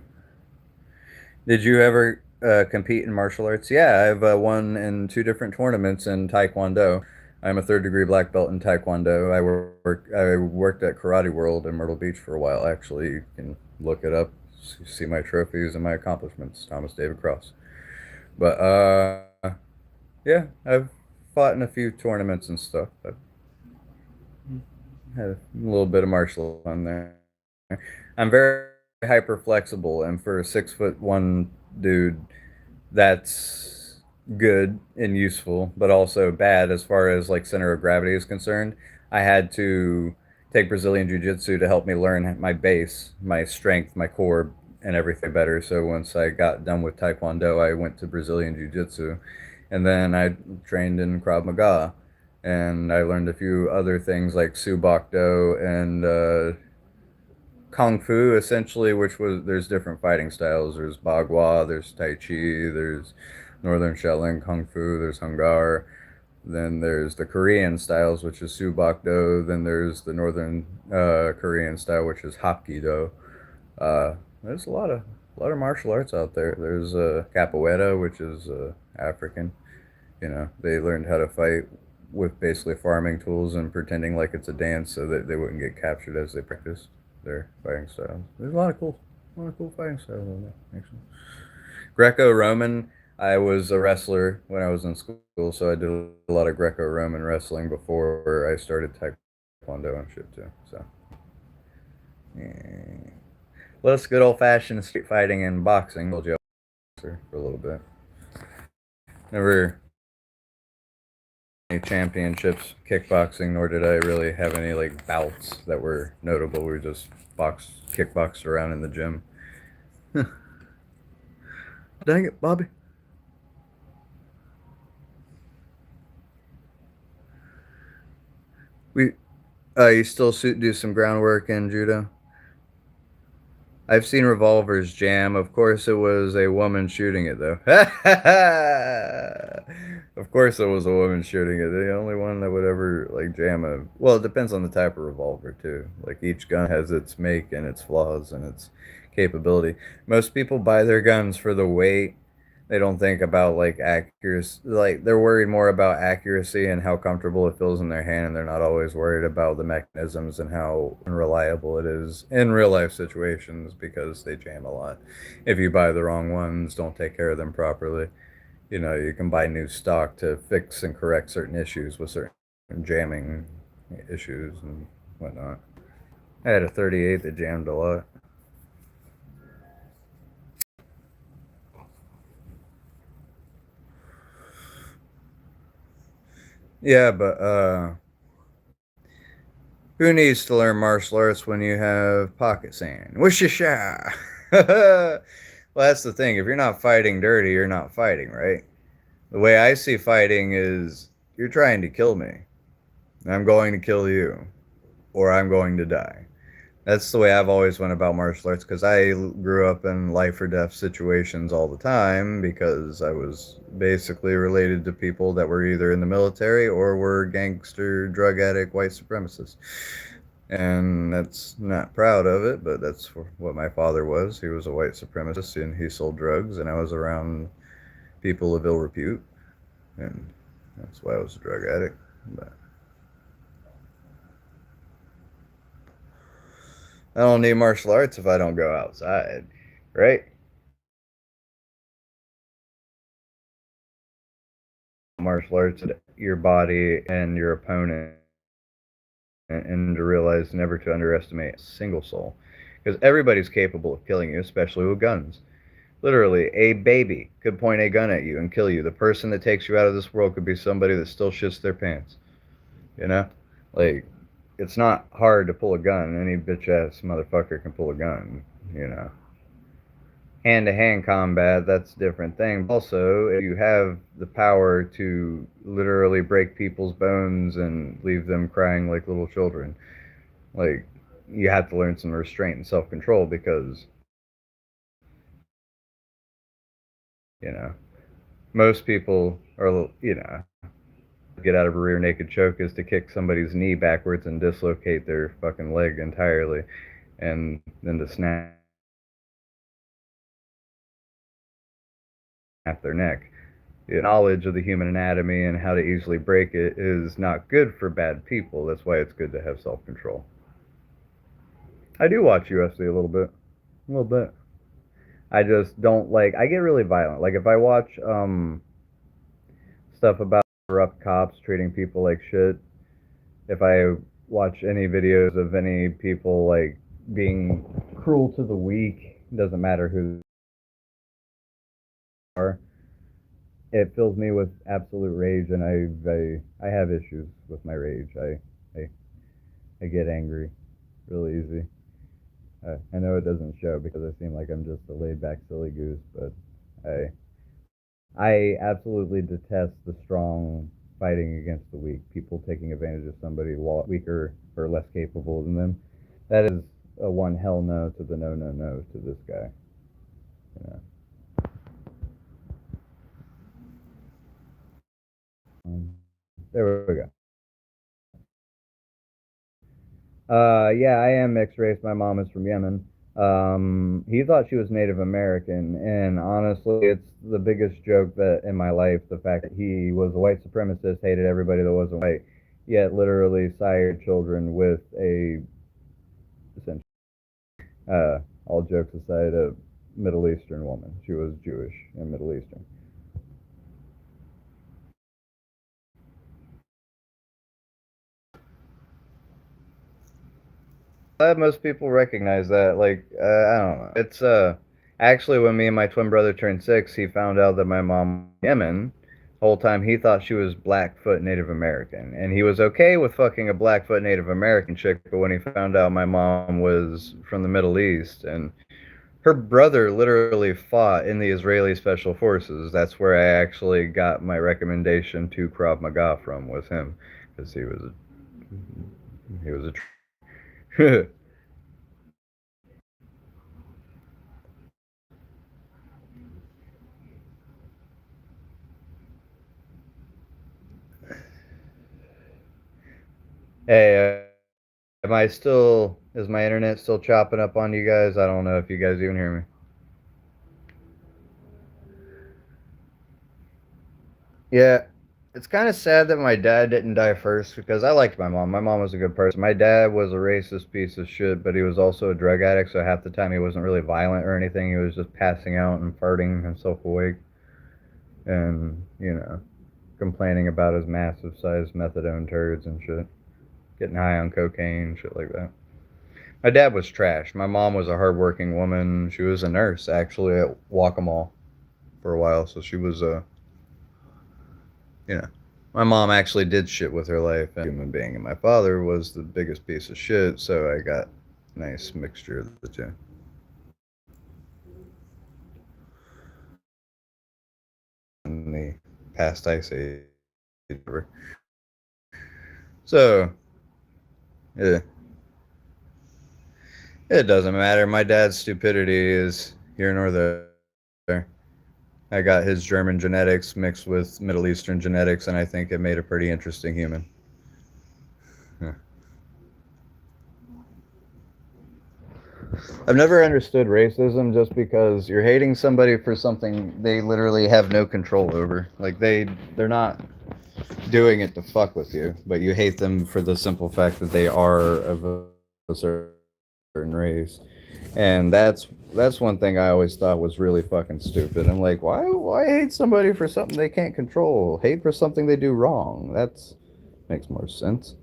Did you ever compete in martial arts? Yeah, I've won in two different tournaments in Taekwondo. I'm a third degree black belt in Taekwondo. I worked at Karate World in Myrtle Beach for a while. Actually, you can look it up, see my trophies and my accomplishments. Thomas David Cross. But yeah, I've fought in a few tournaments and stuff. I've had a little bit of martial on there. I'm very hyper flexible, and for a 6'1" dude, that's good and useful, but also bad as far as like center of gravity is concerned. I had to take Brazilian Jiu Jitsu to help me learn my base, my strength, my core, and everything better. So once I got done with Taekwondo, I went to Brazilian Jiu Jitsu, and then I trained in Krav Maga, and I learned a few other things like Subakdo and Kung Fu, essentially, which was there's different fighting styles. There's Bagua, there's Tai Chi, there's Northern Shaolin Kung Fu, there's Hungar. Then there's the Korean styles, which is Subakdo. Then there's the Northern Korean style, which is Hapkido. There's a lot of martial arts out there. There's Capoeira, which is African. You know, they learned how to fight with basically farming tools and pretending like it's a dance so that they wouldn't get captured as they practiced their fighting styles. There's a lot of cool fighting styles in there, actually. Greco-Roman. I was a wrestler when I was in school, so I did a lot of Greco-Roman wrestling before I started Taekwondo and shit too. So, yeah. Less good old-fashioned street fighting and boxing. Told you I was a boxer for a little bit. Never any championships kickboxing, nor did I really have any like bouts that were notable. We just kickboxed around in the gym. Dang it, Bobby. We you still do some groundwork in judo? I've seen revolvers jam. Of course, it was a woman shooting it, though. Of course, it was a woman shooting it. The only one that would ever like jam a. Well, it depends on the type of revolver too. Like each gun has its make and its flaws and its capability. Most people buy their guns for the weight. They don't think about like accuracy. Like they're worried more about accuracy and how comfortable it feels in their hand, and they're not always worried about the mechanisms and how unreliable it is in real life situations because they jam a lot. If you buy the wrong ones, don't take care of them properly, you know, you can buy new stock to fix and correct certain issues with certain jamming issues and whatnot. I had a 38 that jammed a lot. Yeah, but who needs to learn martial arts when you have pocket sand? Whoosha! Well, that's the thing. If you're not fighting dirty, you're not fighting, right? The way I see fighting is you're trying to kill me. I'm going to kill you, or I'm going to die. That's the way I've always went about martial arts because I grew up in life or death situations all the time because I was basically related to people that were either in the military or were gangster, drug addict, white supremacists. And that's not proud of it, but that's what my father was. He was a white supremacist and he sold drugs, and I was around people of ill repute, and that's why I was a drug addict. But I don't need martial arts if I don't go outside, right? Martial arts, your body and your opponent, and to realize never to underestimate a single soul, because everybody's capable of killing you, especially with guns. Literally, a baby could point a gun at you and kill you. The person that takes you out of this world could be somebody that still shits their pants. You know, like it's not hard to pull a gun. Any bitch ass motherfucker can pull a gun. You know, hand to hand combat, that's a different thing. Also, if you have the power to literally break people's bones and leave them crying like little children, like you have to learn some restraint and self control because, you know, most people are, you know, get out of a rear naked choke is to kick somebody's knee backwards and dislocate their fucking leg entirely. and then to snap their neck. The knowledge of the human anatomy and how to easily break it is not good for bad people. That's why it's good to have self control. I do watch UFC a little bit. A little bit. I just don't like. I get really violent. Like if I watch stuff about corrupt cops treating people like shit. If I watch any videos of any people like being cruel to the weak, doesn't matter who they are. It fills me with absolute rage, and I have issues with my rage. I I get angry really easy. I know it doesn't show because I seem like I'm just a laid back silly goose, but I absolutely detest the strong fighting against the weak. People taking advantage of somebody weaker or less capable than them. That is a one hell no to the no no no to this guy. You know. There we go. Yeah, I am mixed race. My mom is from Yemen. He thought she was Native American, and honestly, it's the biggest joke that in my life. The fact that he was a white supremacist, hated everybody that wasn't white, yet literally sired children with a, essentially, all jokes aside, a Middle Eastern woman. She was Jewish and Middle Eastern. Glad most people recognize that. Like, I don't know. It's actually when me and my twin brother turned 6, he found out that my mom was Yemen. The whole time he thought she was Blackfoot Native American, and he was okay with fucking a Blackfoot Native American chick. But when he found out my mom was from the Middle East, and her brother literally fought in the Israeli Special Forces. That's where I actually got my recommendation to Krav Maga from, was him, because he was a hey. Am I still? Is my internet still chopping up on you guys? I don't know if you guys even hear me. Yeah, it's kind of sad that my dad didn't die first because I liked my mom. My mom was a good person. My dad was a racist piece of shit, but he was also a drug addict, so half the time he wasn't really violent or anything. He was just passing out and farting himself awake and, complaining about his massive sized methadone turds and shit. Getting high on cocaine, shit like that. My dad was trash. My mom was a hardworking woman. She was a nurse, actually, at Waccamaw for a while, so she was you know, my mom actually did shit with her life and human being, and my father was the biggest piece of shit. So I got a nice mixture of the two. In the past ice age, so yeah, it doesn't matter. My dad's stupidity is here nor there. I got his German genetics mixed with Middle Eastern genetics, and I think it made a pretty interesting human. Yeah. I've never understood racism just because you're hating somebody for something they literally have no control over. Like they're not doing it to fuck with you, but you hate them for the simple fact that they are of a certain race. And that's one thing I always thought was really fucking stupid. I'm like, why hate somebody for something they can't control? Hate for something they do wrong. That's makes more sense.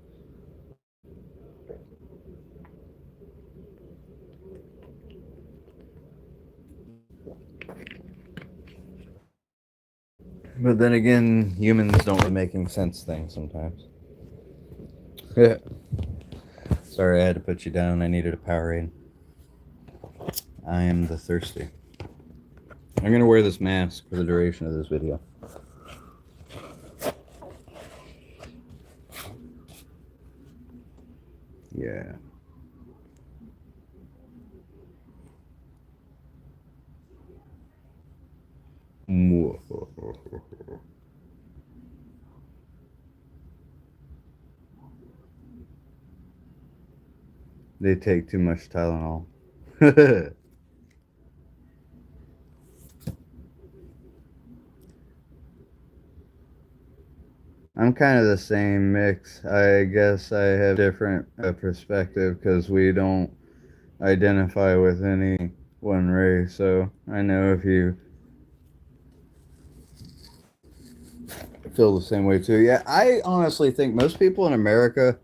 But then again, humans don't really making sense things sometimes. Yeah. Sorry, I had to put you down. I needed a Powerade. I am the thirsty. I'm gonna wear this mask for the duration of this video. Yeah. They take too much Tylenol. I'm kind of the same mix. I guess I have different perspective because we don't identify with any one race. So I know if you feel the same way too. Yeah, I honestly think most people in America,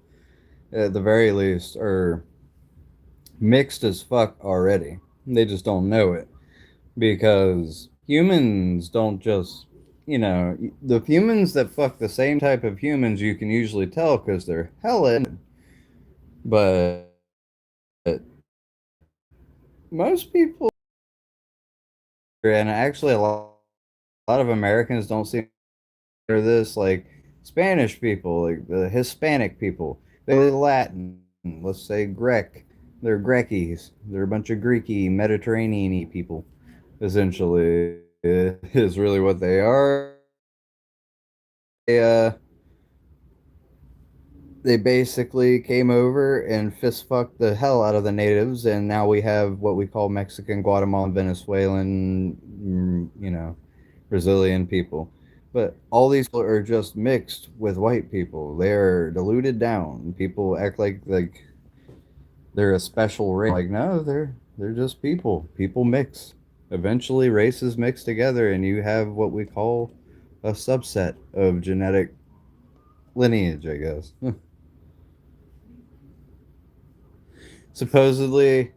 at the very least, are mixed as fuck already. They just don't know it because humans don't just, the humans that fuck the same type of humans you can usually tell because they're hella, but most people, and actually a lot of Americans don't seem to this, like Spanish people, like the Hispanic people, they're Latin, let's say Grek. They're Grekkies. They're a bunch of Greeky, Mediterranean-y people, essentially, is really what they are. They, they basically came over and fist fucked the hell out of the natives, and now we have what we call Mexican, Guatemalan, Venezuelan, Brazilian people. But all these people are just mixed with white people. They're diluted down. People act like they're a special race. Like no, they're just people. People mix. Eventually, races mix together, and you have what we call a subset of genetic lineage, I guess. Supposedly,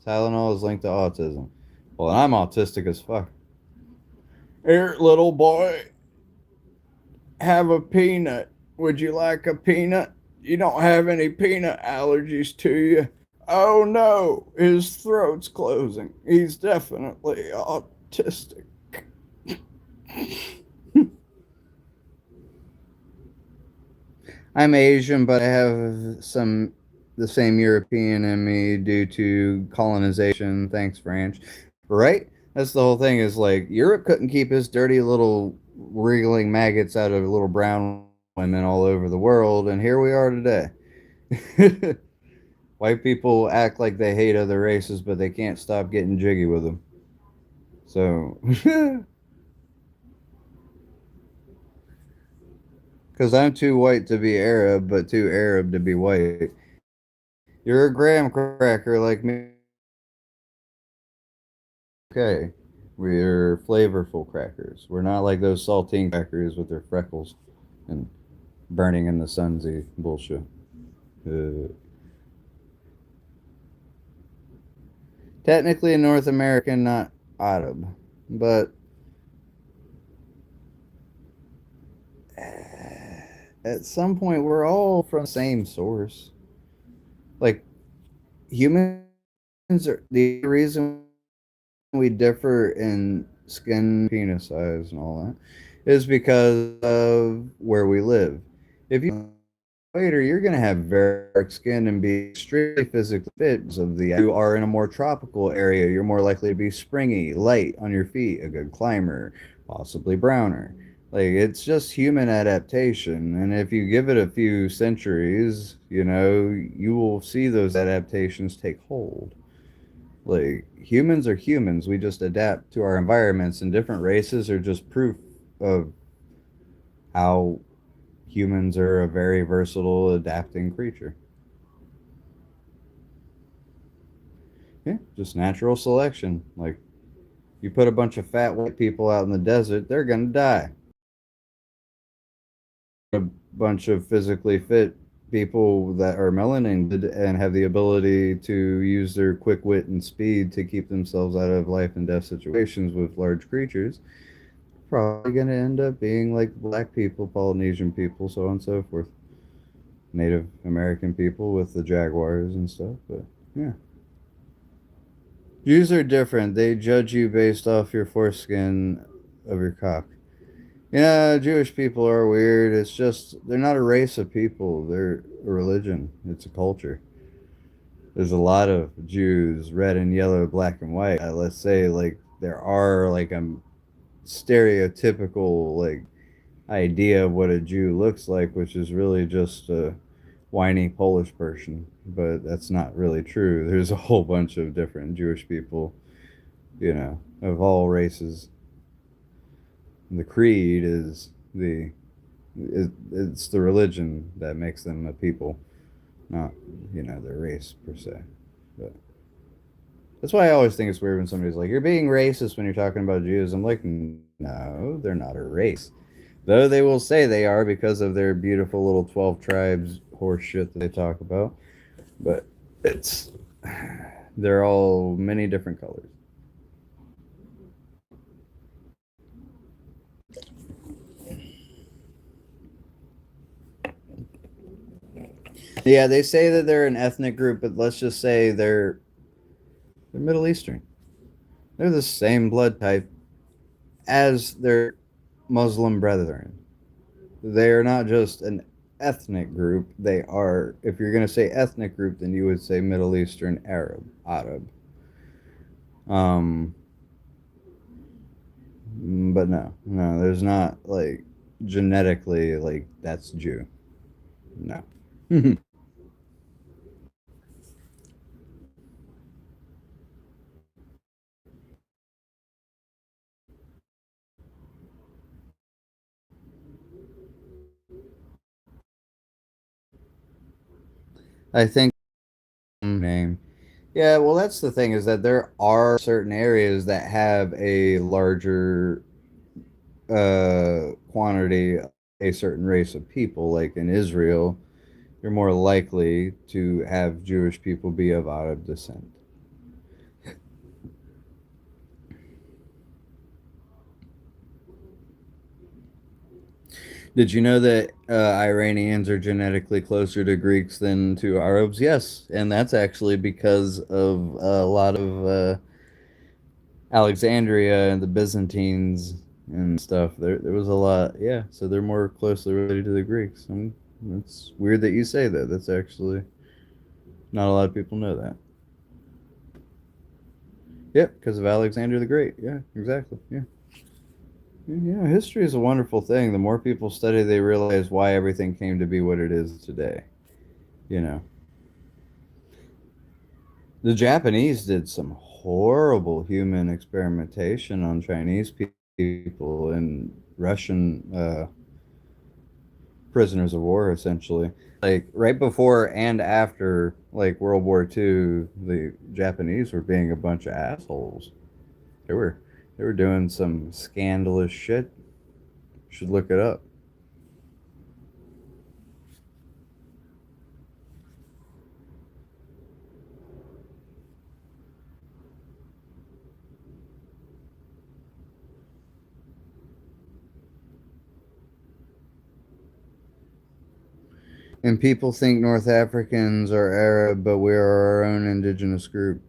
Tylenol is linked to autism. Well, I'm autistic as fuck. Here, little boy, have a peanut. Would you like a peanut? You don't have any peanut allergies, to you? Oh no, his throat's closing. He's definitely autistic. I'm Asian, but I have some the same European in me due to colonization. Thanks, French. Right? That's the whole thing. Is like Europe couldn't keep his dirty little wriggling maggots out of little brown women all over the world, and here we are today. White people act like they hate other races, but they can't stop getting jiggy with them. So, because I'm too white to be Arab, but too Arab to be white. You're a graham cracker like me. Okay. We're flavorful crackers. We're not like those saltine crackers with their freckles and burning in the sunsy bullshit. Uh, Technically a North American, not Arab. But at some point, we're all from the same source. Like, humans are the reason we differ in skin, penis size, and all that is because of where we live. If you later, you're going to have very dark skin and be extremely physically fit. Of the you are in a more tropical area, you're more likely to be springy, light on your feet, a good climber, possibly browner. Like it's just human adaptation, and if you give it a few centuries, you will see those adaptations take hold. Like humans are humans, we just adapt to our environments, and different races are just proof of how humans are a very versatile, adapting creature. Yeah, just natural selection. Like, you put a bunch of fat white people out in the desert, they're going to die. A bunch of physically fit people that are melanated and have the ability to use their quick wit and speed to keep themselves out of life and death situations with large creatures, probably going to end up being like black people, Polynesian people, so on and so forth. Native American people with the jaguars and stuff, but yeah. Jews are different. They judge you based off your foreskin of your cock. Jewish people are weird. It's just, they're not a race of people. They're a religion. It's a culture. There's a lot of Jews, red and yellow, black and white. Let's say, like, there are, like, a stereotypical, like, idea of what a Jew looks like, which is really just a whiny Polish person, but that's not really true. There's a whole bunch of different Jewish people, of all races. The creed it's the religion that makes them a people, not their race per se. But that's why I always think it's weird when somebody's like, "You're being racist when you're talking about Jews." I'm like, "No, they're not a race." Though they will say they are because of their beautiful little 12 tribes horse shit that they talk about. But it's they're all many different colors. Yeah, they say that they're an ethnic group, but let's just say they're Middle Eastern. They're the same blood type as their Muslim brethren. They are not just an ethnic group. They are, if you're going to say ethnic group, then you would say Middle Eastern Arab. Um, but no, there's not like genetically like that's Jew. No. I think name. Yeah, well, that's the thing is that there are certain areas that have a larger quantity of a certain race of people. Like in Israel, you're more likely to have Jewish people be of Arab descent. Did you know that Iranians are genetically closer to Greeks than to Arabs? Yes, and that's actually because of a lot of Alexandria and the Byzantines and stuff. There was a lot, yeah. So they're more closely related to the Greeks. It's weird that you say that. That's actually not a lot of people know that. Yep, because of Alexander the Great. Yeah, exactly. Yeah. Yeah, history is a wonderful thing. The more people study, they realize why everything came to be what it is today. You know, the Japanese did some horrible human experimentation on Chinese people and Russian prisoners of war, essentially. Like right before and after like World War II, the Japanese were being a bunch of assholes. They were they were doing some scandalous shit. Should look it up. And people think North Africans are Arab, but we are our own indigenous group.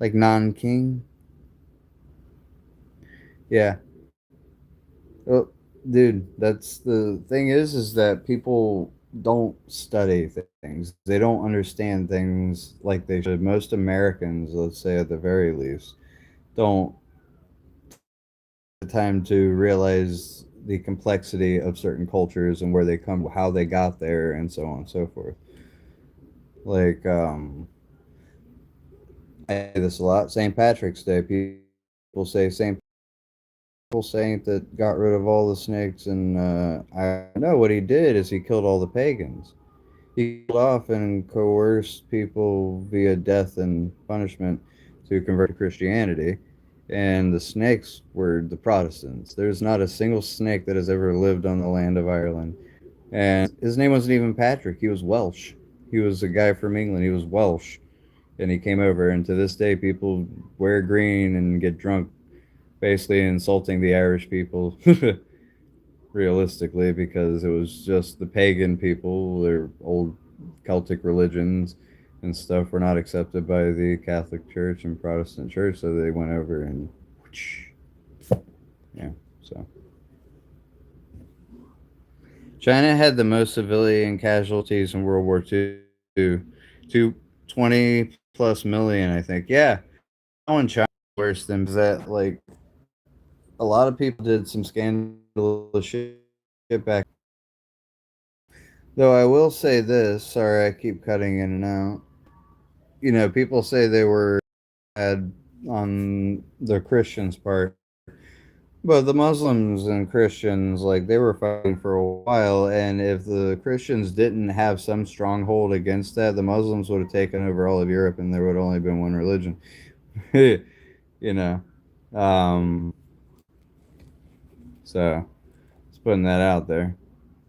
Like non King. Yeah. Well, dude, that's the thing is that people don't study things. They don't understand things like they should. Most Americans, let's say at the very least, don't have the time to realize the complexity of certain cultures and where they come, how they got there, and so on and so forth. Like, I say this a lot. St. Patrick's Day. People say St. Saint that got rid of all the snakes, and I know what he did is he killed all the pagans. He killed off and coerced people via death and punishment to convert to Christianity, and the snakes were the Protestants. There's not a single snake that has ever lived on the land of Ireland, and his name wasn't even Patrick. He was Welsh. He was a guy from England. He was Welsh, and he came over. And to this day, people wear green and get drunk, basically insulting the Irish people. Realistically, because it was just the pagan people, their old Celtic religions and stuff were not accepted by the Catholic Church and Protestant Church, so they went over and yeah. So China had the most civilian casualties in World War II, to 20 plus million, I think. Yeah, how in China worse than that. Like a lot of people did some scandalous shit back. Though I will say this, sorry I keep cutting in and out. You know, people say they were bad on the Christians' part. But the Muslims and Christians, like, they were fighting for a while, and if the Christians didn't have some stronghold against that, the Muslims would have taken over all of Europe and there would have only been one religion. You know? Um, so, just putting that out there.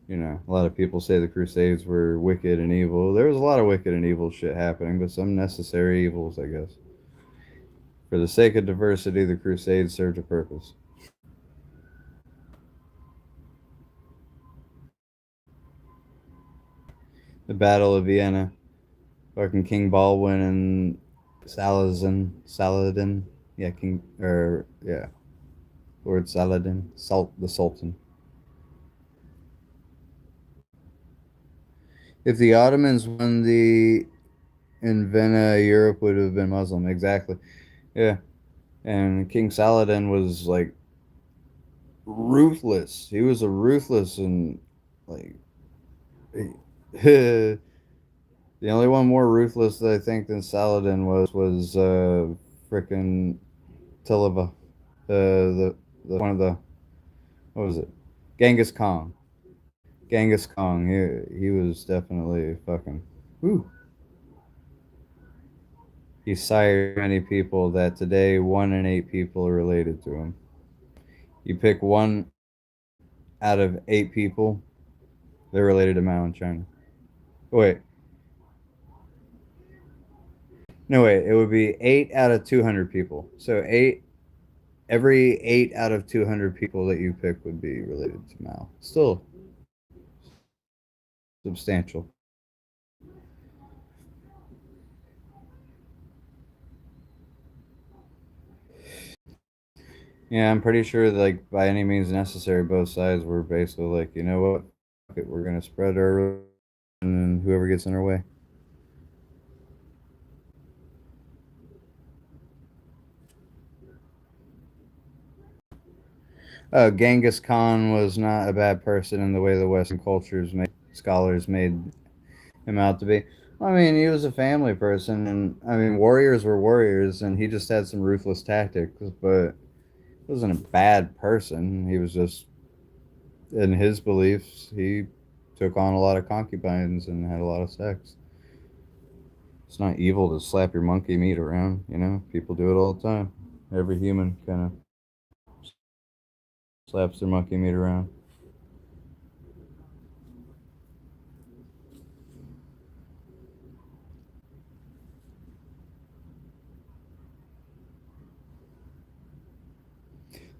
You know, a lot of people say the Crusades were wicked and evil. There was a lot of wicked and evil shit happening, but some necessary evils, I guess. For the sake of diversity, the Crusades served a purpose. The Battle of Vienna, fucking King Baldwin and Saladin, yeah, King, or yeah, Lord Saladin, the Sultan. If the Ottomans won the in Vienna, Europe would have been Muslim. Exactly. Yeah, and King Saladin was like ruthless. He was a ruthless and like the only one more ruthless that I think than Saladin was frickin' Taliba, the one of the what was it? Genghis Khan. Genghis Khan. He was definitely fucking. Whew. He sired many people that today 1 in 8 people are related to him. You pick 1 out of 8 people, they're related to Mao in China. Wait, no wait, it would be 8 out of 200 people. So every 8 out of 200 people that you pick would be related to Mao. Still substantial. Yeah, I'm pretty sure, like, by any means necessary, both sides were basically like, you know what, fuck it, we're gonna spread our religion and whoever gets in our way. Genghis Khan was not a bad person in the way the Western scholars made him out to be. I mean, he was a family person, and I mean, warriors were warriors, and he just had some ruthless tactics, but he wasn't a bad person. He was just, in his beliefs, he took on a lot of concubines and had a lot of sex. It's not evil to slap your monkey meat around, you know? People do it all the time. Every human kind of slaps their monkey meat around.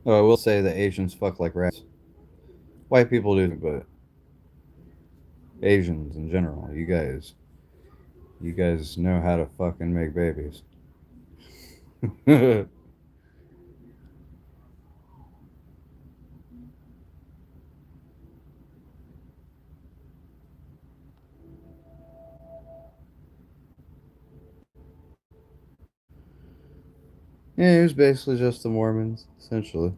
Oh, I will say that Asians fuck like rats. White people do, but Asians in general, you guys know how to fucking make babies. Yeah, it was basically just the Mormons, essentially.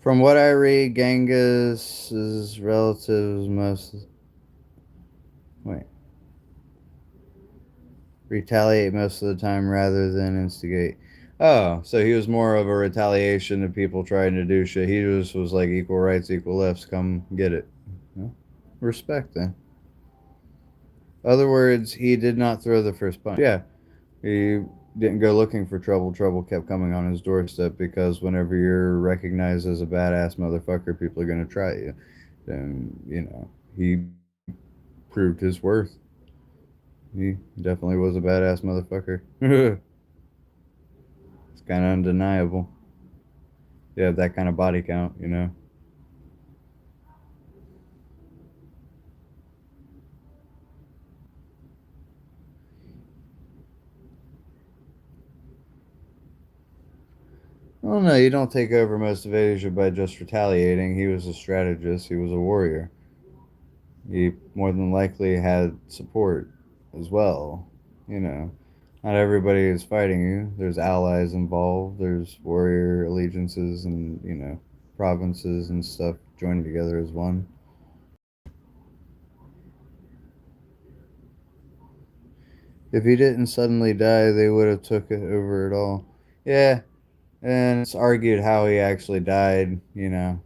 From what I read, Genghis's relatives must wait retaliate most of the time rather than instigate. Oh, so he was more of a retaliation to people trying to do shit. He just was like equal rights, equal lefts. Come get it. Well, respect then. Other words, he did not throw the first punch. Yeah, he didn't go looking for trouble. Trouble kept coming on his doorstep because whenever you're recognized as a badass motherfucker, people are gonna try you. And you know, he proved his worth. He definitely was a badass motherfucker. It's kind of undeniable. You have that kind of body count, you know. Well, no, you don't take over most of Asia by just retaliating. He was a strategist. He was a warrior. He more than likely had support as well. You know, not everybody is fighting you. There's allies involved. There's warrior allegiances and, you know, provinces and stuff joining together as one. If he didn't suddenly die, they would have took it over it all. Yeah, and it's argued how he actually died, you know.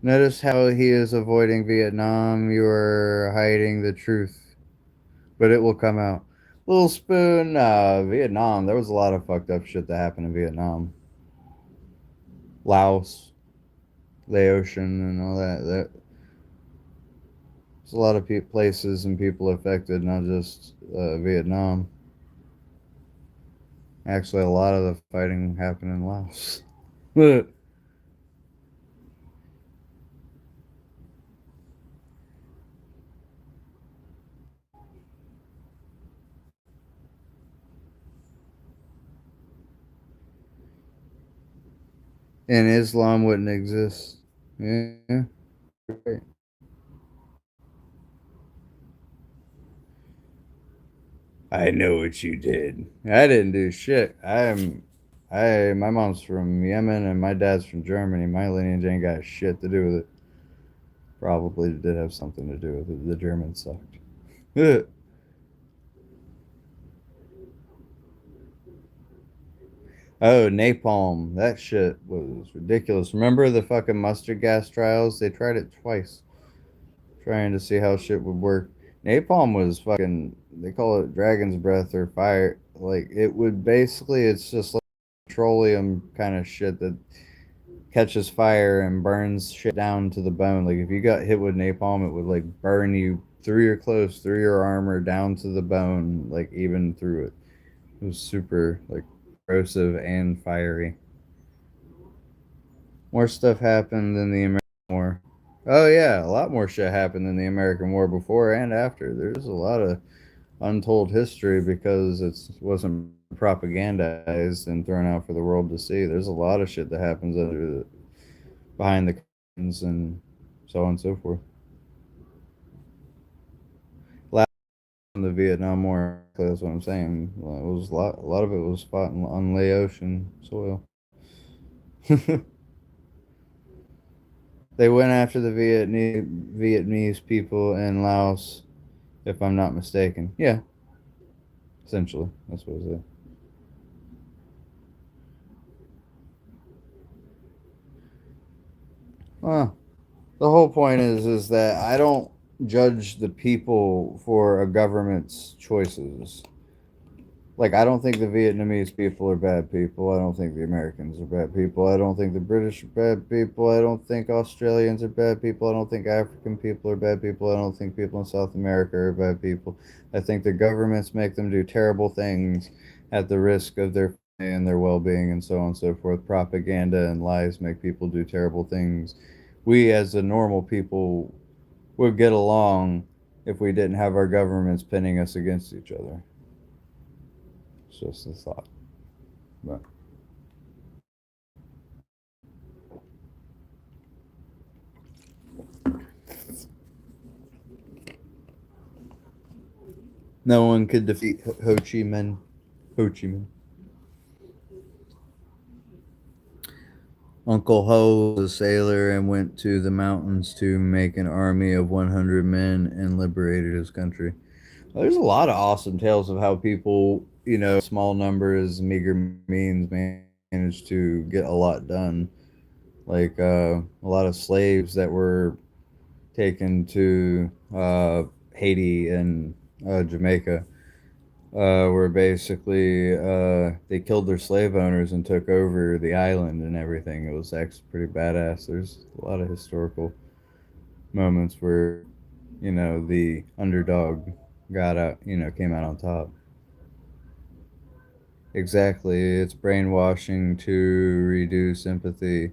Notice how he is avoiding Vietnam. You are hiding the truth, but it will come out. Little Spoon, Vietnam. There was a lot of fucked up shit that happened in Vietnam, Laos, Laotian, and all that. There's a lot of places and people affected, not just Vietnam. Actually, a lot of the fighting happened in Laos. And Islam wouldn't exist. Yeah, right. I know what you did. I didn't do shit. My mom's from Yemen and my dad's from Germany. My lineage ain't got shit to do with it. Probably did have something to do with it. The Germans sucked. Oh, napalm. That shit was ridiculous. Remember the fucking mustard gas trials? They tried it twice, trying to see how shit would work. Napalm was fucking. They call it dragon's breath or fire. Like it would basically. It's just like petroleum kind of shit that catches fire and burns shit down to the bone. Like if you got hit with napalm, it would like burn you through your clothes, through your armor, down to the bone, like even through it. It was super like corrosive and fiery. More stuff happened than the American War. Oh yeah, a lot more shit happened than the American War before and after. There's a lot of untold history because it wasn't propagandized and thrown out for the world to see. There's a lot of shit that happens behind the curtains and so on and so forth. Last in the Vietnam War, that's what I'm saying. Well, it was a lot of it was fought on Laotian soil. They went after the Vietnamese people in Laos, if I'm not mistaken. Yeah, essentially, that's what it is. Well, the whole point is that I don't judge the people for a government's choices. Like, I don't think the Vietnamese people are bad people. I don't think the Americans are bad people. I don't think the British are bad people. I don't think Australians are bad people. I don't think African people are bad people. I don't think people in South America are bad people. I think the governments make them do terrible things at the risk of their family and their well being and so on and so forth. Propaganda and lies make people do terrible things. We, as a normal people, would get along if we didn't have our governments pinning us against each other. It's just a thought. But no one could defeat Ho Chi Minh. Ho Chi Minh. Uncle Ho was a sailor and went to the mountains to make an army of 100 men and liberated his country. There's a lot of awesome tales of how people, small numbers, meager means, managed to get a lot done. Like a lot of slaves that were taken to Haiti and Jamaica where basically they killed their slave owners and took over the island and everything. It was actually pretty badass. There's a lot of historical moments where the underdog got out, came out on top. Exactly, it's brainwashing to reduce empathy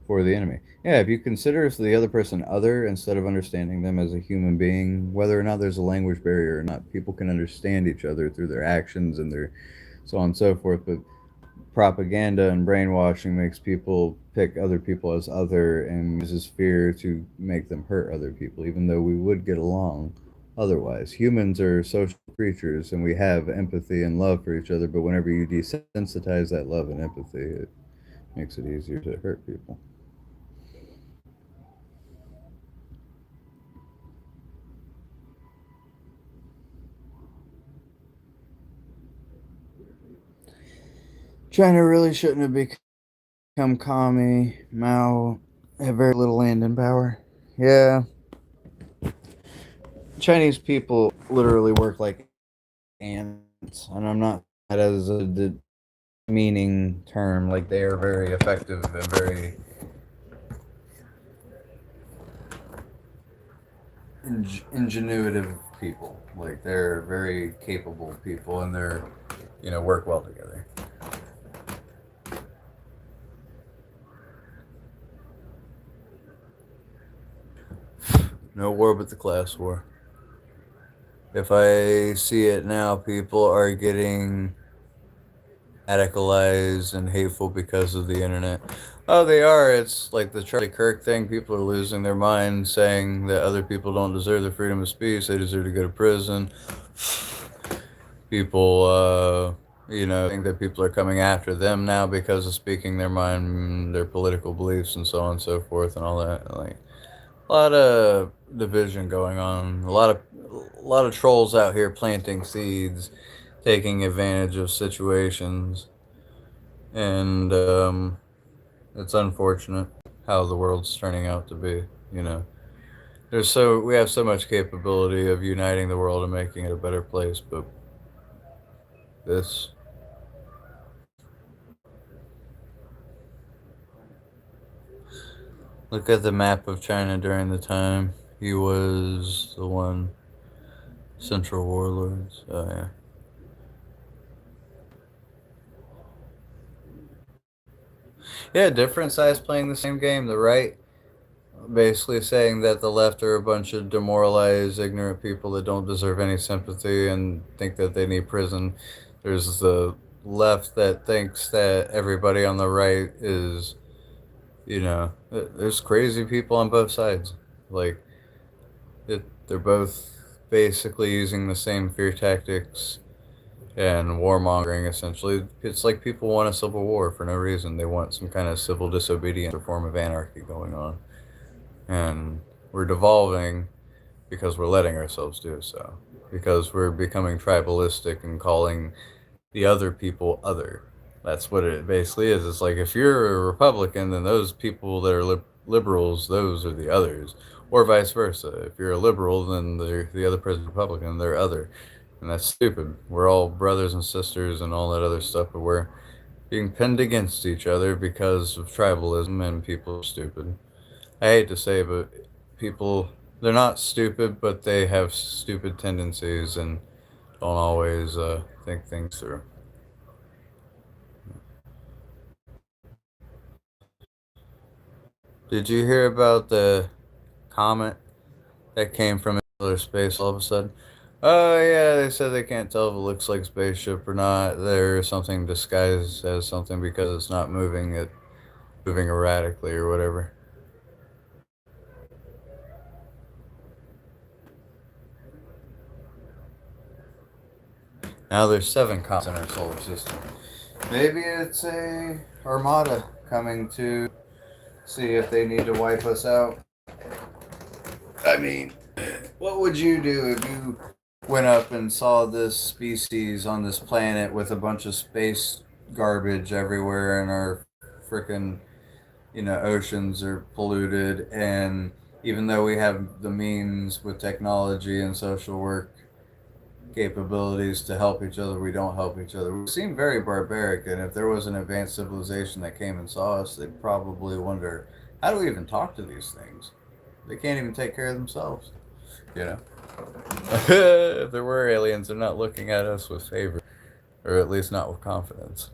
for the enemy. Yeah, if you consider the other person other instead of understanding them as a human being, whether or not there's a language barrier or not, people can understand each other through their actions and their so on and so forth. But propaganda and brainwashing makes people pick other people as other and uses fear to make them hurt other people, even though we would get along. otherwise. Humans are social creatures and we have empathy and love for each other, but whenever you desensitize that love and empathy, it makes it easier to hurt people. China really shouldn't have become commie. Mao had very little land and power. Yeah, Chinese people literally work like ants, and I'm not that as a meaning term. Like they are very effective and very ingenuitive people. Like they're very capable people, and they're work well together. No war but the class war. If I see it now, people are getting radicalized and hateful because of the internet. Oh, they are. It's like the Charlie Kirk thing. People are losing their minds saying that other people don't deserve the freedom of speech. They deserve to go to prison. People, think that people are coming after them now because of speaking their mind, their political beliefs, and so on and so forth, and all that. Like a lot of division going on. A lot of trolls out here planting seeds, taking advantage of situations, and it's unfortunate how the world's turning out to be. You know, we have so much capability of uniting the world and making it a better place, but this. Look at the map of China during the time he was the one central warlords. Oh yeah. Yeah, different sides playing the same game. The right basically saying that the left are a bunch of demoralized, ignorant people that don't deserve any sympathy and think that they need prison. There's the left that thinks that everybody on the right is, there's crazy people on both sides. Like, they're both basically using the same fear tactics and warmongering, essentially. It's like people want a civil war for no reason. They want some kind of civil disobedience or form of anarchy going on. And we're devolving because we're letting ourselves do so. Because we're becoming tribalistic and calling the other people other. That's what it basically is. It's like if you're a Republican, then those people that are liberals, those are the others. Or vice versa. If you're a liberal, then the other person's Republican, they're other. And that's stupid. We're all brothers and sisters and all that other stuff, but we're being pinned against each other because of tribalism and people are stupid. I hate to say, but people, they're not stupid, but they have stupid tendencies and don't always think things through. Did you hear about the comet that came from outer space all of a sudden? Oh yeah, they said they can't tell if it looks like a spaceship or not. There's something disguised as something because it's not moving. It moving erratically or whatever. Now there's 7 comets in our solar system. Maybe it's a armada coming to see if they need to wipe us out. I mean, what would you do if you went up and saw this species on this planet with a bunch of space garbage everywhere and our freaking, oceans are polluted, and even though we have the means with technology and social work capabilities to help each other, we don't help each other. We seem very barbaric, and if there was an advanced civilization that came and saw us, they'd probably wonder, how do we even talk to these things? They can't even take care of themselves, you know? If there were aliens, they're not looking at us with favor, or at least not with confidence.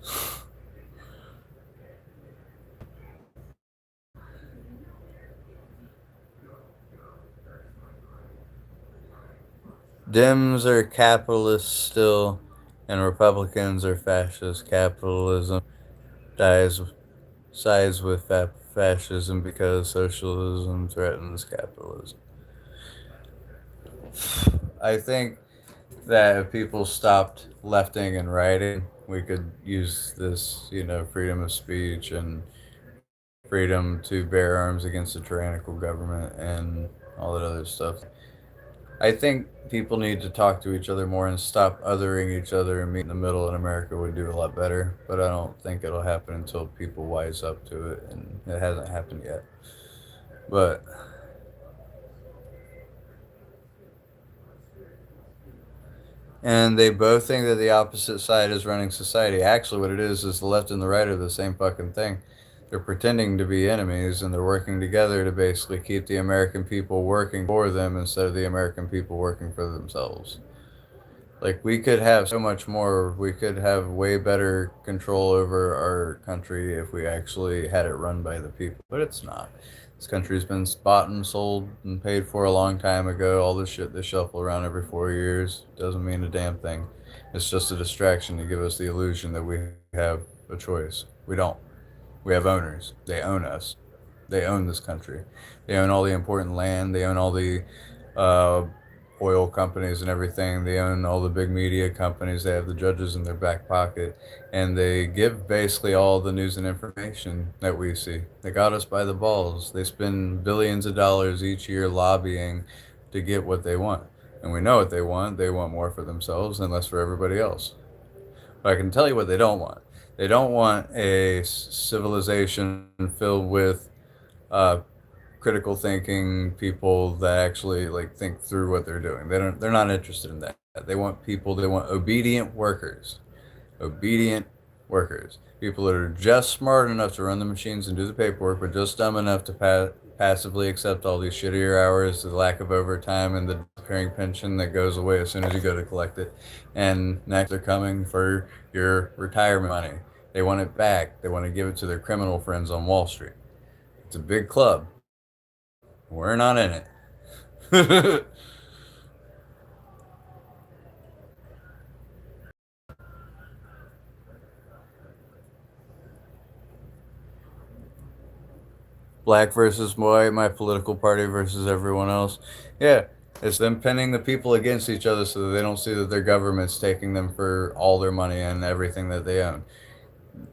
Dems are capitalists still, and Republicans are fascist. Capitalism dies sides with fascism because socialism threatens capitalism. I think that if people stopped lefting and righting, we could use this, freedom of speech and freedom to bear arms against a tyrannical government and all that other stuff. I think people need to talk to each other more and stop othering each other and meet in the middle, and America would do a lot better. But I don't think it'll happen until people wise up to it, and it hasn't happened yet. But and they both think that the opposite side is running society. Actually, what it is the left and the right are the same fucking thing. They're pretending to be enemies and they're working together to basically keep the American people working for them instead of the American people working for themselves. Like, we could have so much more. We could have way better control over our country if we actually had it run by the people. But it's not. This country's been bought and sold and paid for a long time ago. All this shit they shuffle around every 4 years doesn't mean a damn thing. It's just a distraction to give us the illusion that we have a choice. We don't. We have owners. They own us. They own this country. They own all the important land. They own all the uh, oil companies and everything. They own all the big media companies. They have the judges in their back pocket. And they give basically all the news and information that we see. They got us by the balls. They spend billions of dollars each year lobbying to get what they want. And we know what they want. They want more for themselves and less for everybody else. But I can tell you what they don't want. They don't want a civilization filled with uh, critical thinking people that actually like think through what they're doing. They don't. They're not interested in that. They want people. They want obedient workers. Obedient workers. People that are just smart enough to run the machines and do the paperwork, but just dumb enough to passively accept all these shittier hours, the lack of overtime, and the disappearing pension that goes away as soon as you go to collect it. And next, they're coming for your retirement money. They want it back. They want to give it to their criminal friends on Wall Street. It's a big club. We're not in it. Black versus white, my political party versus everyone else. Yeah, it's them pinning the people against each other so that they don't see that their government's taking them for all their money and everything that they own.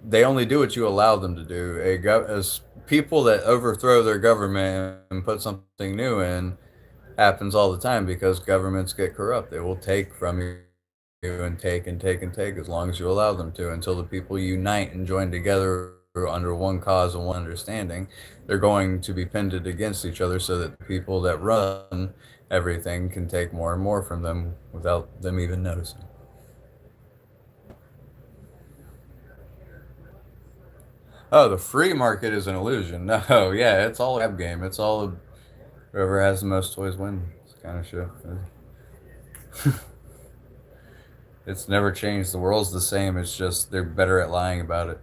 They only do what you allow them to do. As people that overthrow their government and put something new in happens all the time because governments get corrupt. They will take from you and take and take and take as long as you allow them to until the people unite and join together under one cause and one understanding. They're going to be pinned against each other so that the people that run everything can take more and more from them without them even noticing. Oh, the free market is an illusion. No, yeah, it's all a grab game. It's all whoever has the most toys wins kind of shit. It's never changed. The world's the same. It's just they're better at lying about it.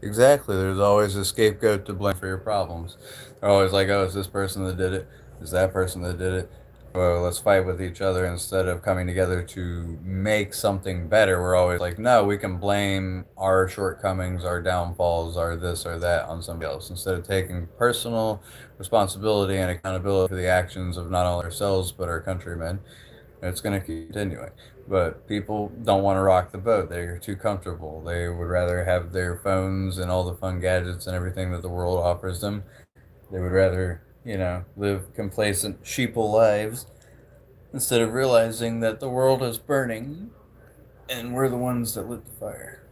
Exactly. There's always a scapegoat to blame for your problems. They're always like, oh, it's this person that did it. It's that person that did it. Well, let's fight with each other instead of coming together to make something better. We're always like, no, we can blame our shortcomings, our downfalls, our this or that on somebody else instead of taking personal responsibility and accountability for the actions of not only ourselves but our countrymen. It's going to keep continuing. But people don't want to rock the boat. They're too comfortable. They would rather have their phones and all the fun gadgets and everything that the world offers them. They would rather, live complacent, sheeple lives instead of realizing that the world is burning and we're the ones that lit the fire.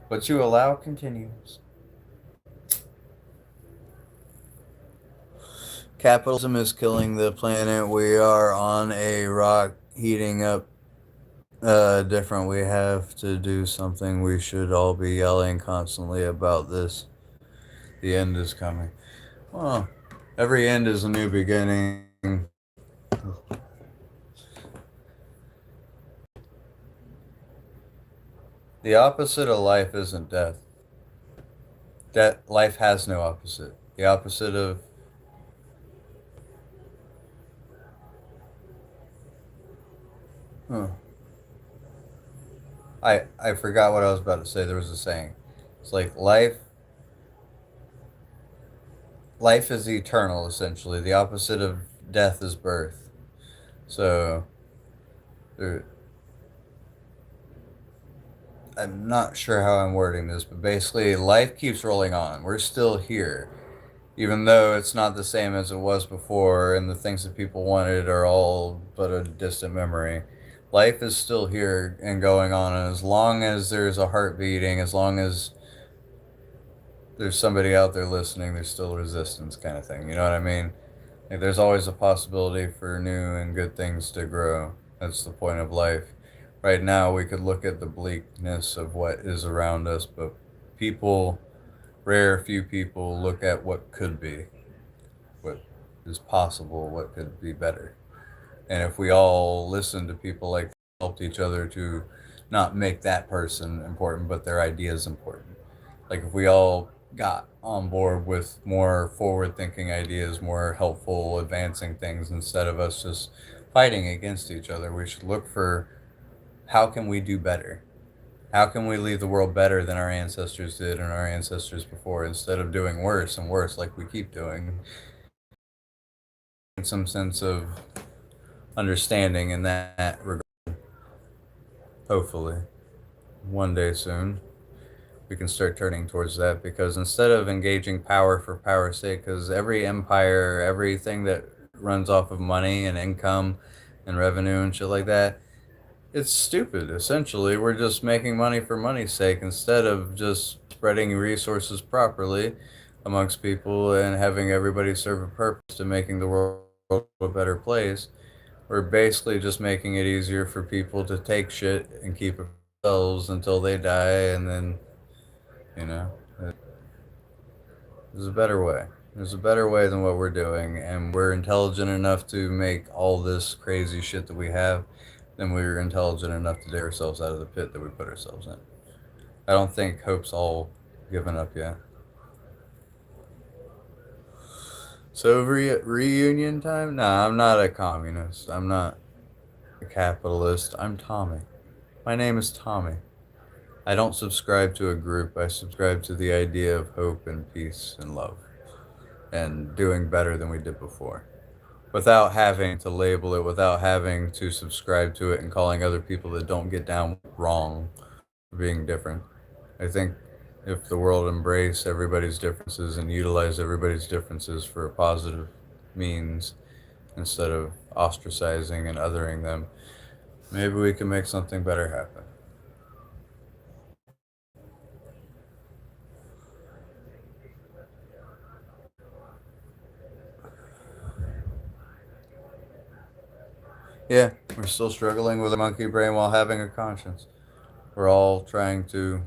What you allow continues. Capitalism is killing the planet. We are on a rock heating up different. We have to do something. We should all be yelling constantly about this. The end is coming. Well, every end is a new beginning. The opposite of life isn't death. That life has no opposite. The opposite of Huh. I forgot what I was about to say. There was a saying. It's like life is eternal essentially. The opposite of death is birth. So there, I'm not sure how I'm wording this, but basically life keeps rolling on. We're still here. Even though it's not the same as it was before and the things that people wanted are all but a distant memory. Life is still here and going on, and as long as there's a heart beating, as long as there's somebody out there listening, there's still resistance, kind of thing. You know what I mean? Like, there's always a possibility for new and good things to grow. That's the point of life. Right now, we could look at the bleakness of what is around us, but people, rare few people, look at what could be, what is possible, what could be better. And if we all listen to people like helped each other to not make that person important, but their ideas important. Like if we all got on board with more forward thinking ideas, more helpful, advancing things instead of us just fighting against each other, we should look for how can we do better? How can we leave the world better than our ancestors did and our ancestors before instead of doing worse and worse like we keep doing? Some sense of understanding in that regard, hopefully. One day soon, we can start turning towards that because instead of engaging power for power's sake, because every empire, everything that runs off of money and income and revenue and shit like that, it's stupid. Essentially, we're just making money for money's sake instead of just spreading resources properly amongst people and having everybody serve a purpose to making the world a better place. We're basically just making it easier for people to take shit and keep it for themselves until they die, and then, you know, there's a better way. There's a better way than what we're doing, and we're intelligent enough to make all this crazy shit that we have, then we're intelligent enough to dig ourselves out of the pit that we put ourselves in. I don't think hope's all given up yet. So, reunion time? Nah, I'm not a communist. I'm not a capitalist. I'm Tommy. My name is Tommy. I don't subscribe to a group. I subscribe to the idea of hope and peace and love and doing better than we did before without having to label it, without having to subscribe to it and calling other people that don't get down wrong for being different. I think if the world embraced everybody's differences and utilized everybody's differences for a positive means instead of ostracizing and othering them, maybe we can make something better happen. Yeah, we're still struggling with a monkey brain while having a conscience. We're all trying to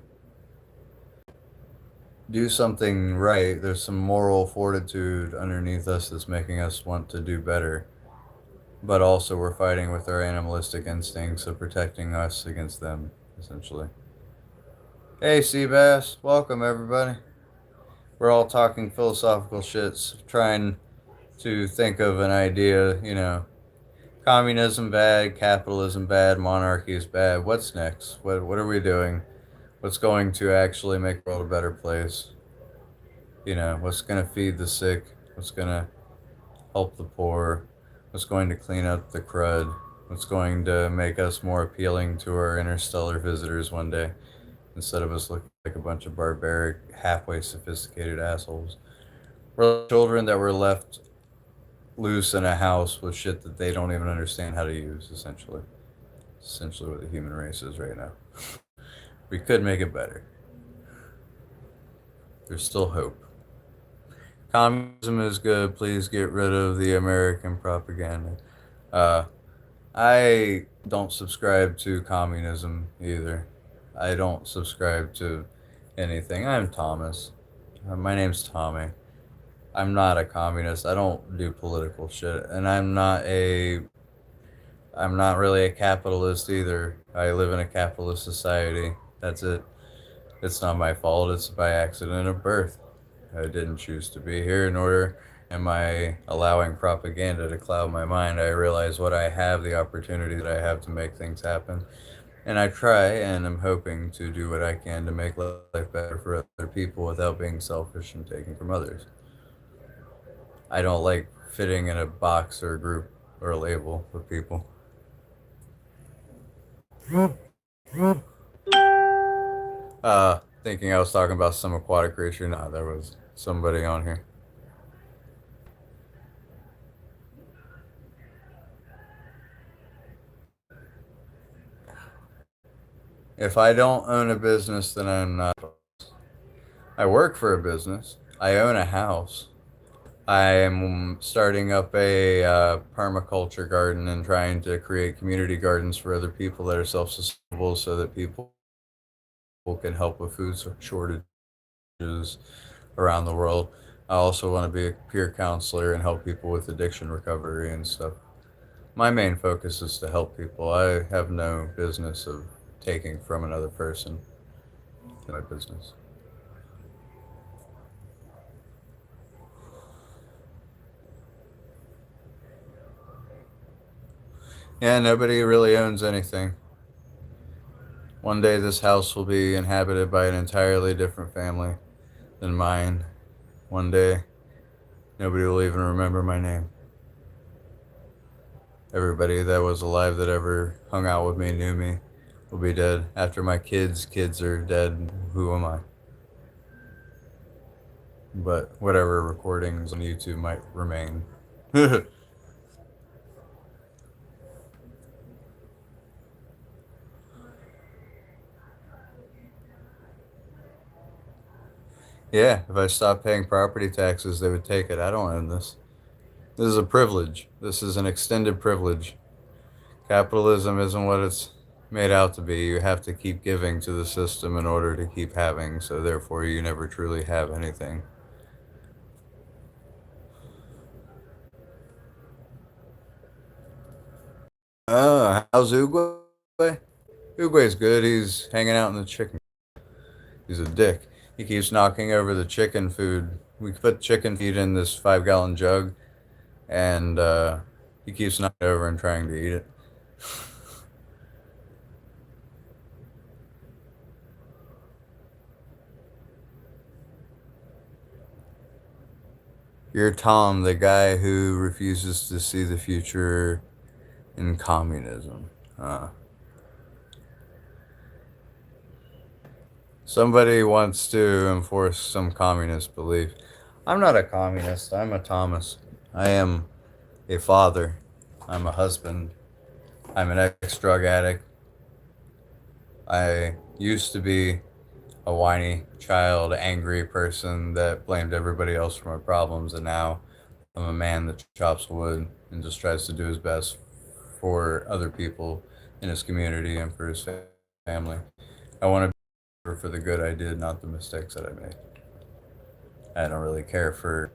do something right. There's some moral fortitude underneath us that's making us want to do better. But also, we're fighting with our animalistic instincts of protecting us against them, essentially. Hey, Seabass. Welcome, everybody. We're all talking philosophical shits, trying to think of an idea, communism bad, capitalism bad, monarchy is bad. What's next? What are we doing? What's going to actually make the world a better place? What's going to feed the sick? What's going to help the poor? What's going to clean up the crud? What's going to make us more appealing to our interstellar visitors one day instead of us looking like a bunch of barbaric, halfway sophisticated assholes? We're like children that were left loose in a house with shit that they don't even understand how to use, essentially. Essentially what the human race is right now. We could make it better. There's still hope. Communism is good. Please get rid of the American propaganda. Uh, I don't subscribe to communism either. I don't subscribe to anything. I'm Thomas. My name's Tommy. I'm not a communist. I don't do political shit, and I'm not really a capitalist either. I live in a capitalist society. That's it. It's not my fault. It's by accident of birth. I didn't choose to be here in order, am I allowing propaganda to cloud my mind? I realize what I have, the opportunity that I have to make things happen. And I try and I'm hoping to do what I can to make life better for other people without being selfish and taking from others. I don't like fitting in a box or a group or a label with people. Thinking I was talking about some aquatic creature. No, there was somebody on here. If I don't own a business, then I'm not. I work for a business. I own a house. I am starting up a permaculture garden and trying to create community gardens for other people that are self-sustainable so that people can help with food shortages around the world. I also want to be a peer counselor and help people with addiction recovery and stuff. My main focus is to help people. I have no business of taking from another person in my business. Yeah, nobody really owns anything. One day this house will be inhabited by an entirely different family than mine. One day, nobody will even remember my name. Everybody that was alive that ever hung out with me knew me will be dead. After my kids are dead, who am I? But whatever recordings on YouTube might remain. Yeah, if I stopped paying property taxes, they would take it. I don't own this. This is a privilege. This is an extended privilege. Capitalism isn't what it's made out to be. You have to keep giving to the system in order to keep having, so therefore you never truly have anything. How's Uguay? Uguay's good. He's hanging out in the chicken. He's a dick. He keeps knocking over the chicken food. We put chicken feed in this 5 gallon jug, and he keeps knocking over and trying to eat it. You're Tom, the guy who refuses to see the future in communism. Somebody wants to enforce some communist belief. I'm not a communist. I'm a Thomas. I am a father. I'm a husband. I'm an ex drug addict. I used to be a whiny child, angry person that blamed everybody else for my problems, and now I'm a man that chops wood and just tries to do his best for other people in his community and for his family. I want to be for the good I did, not the mistakes that I made. I don't really care for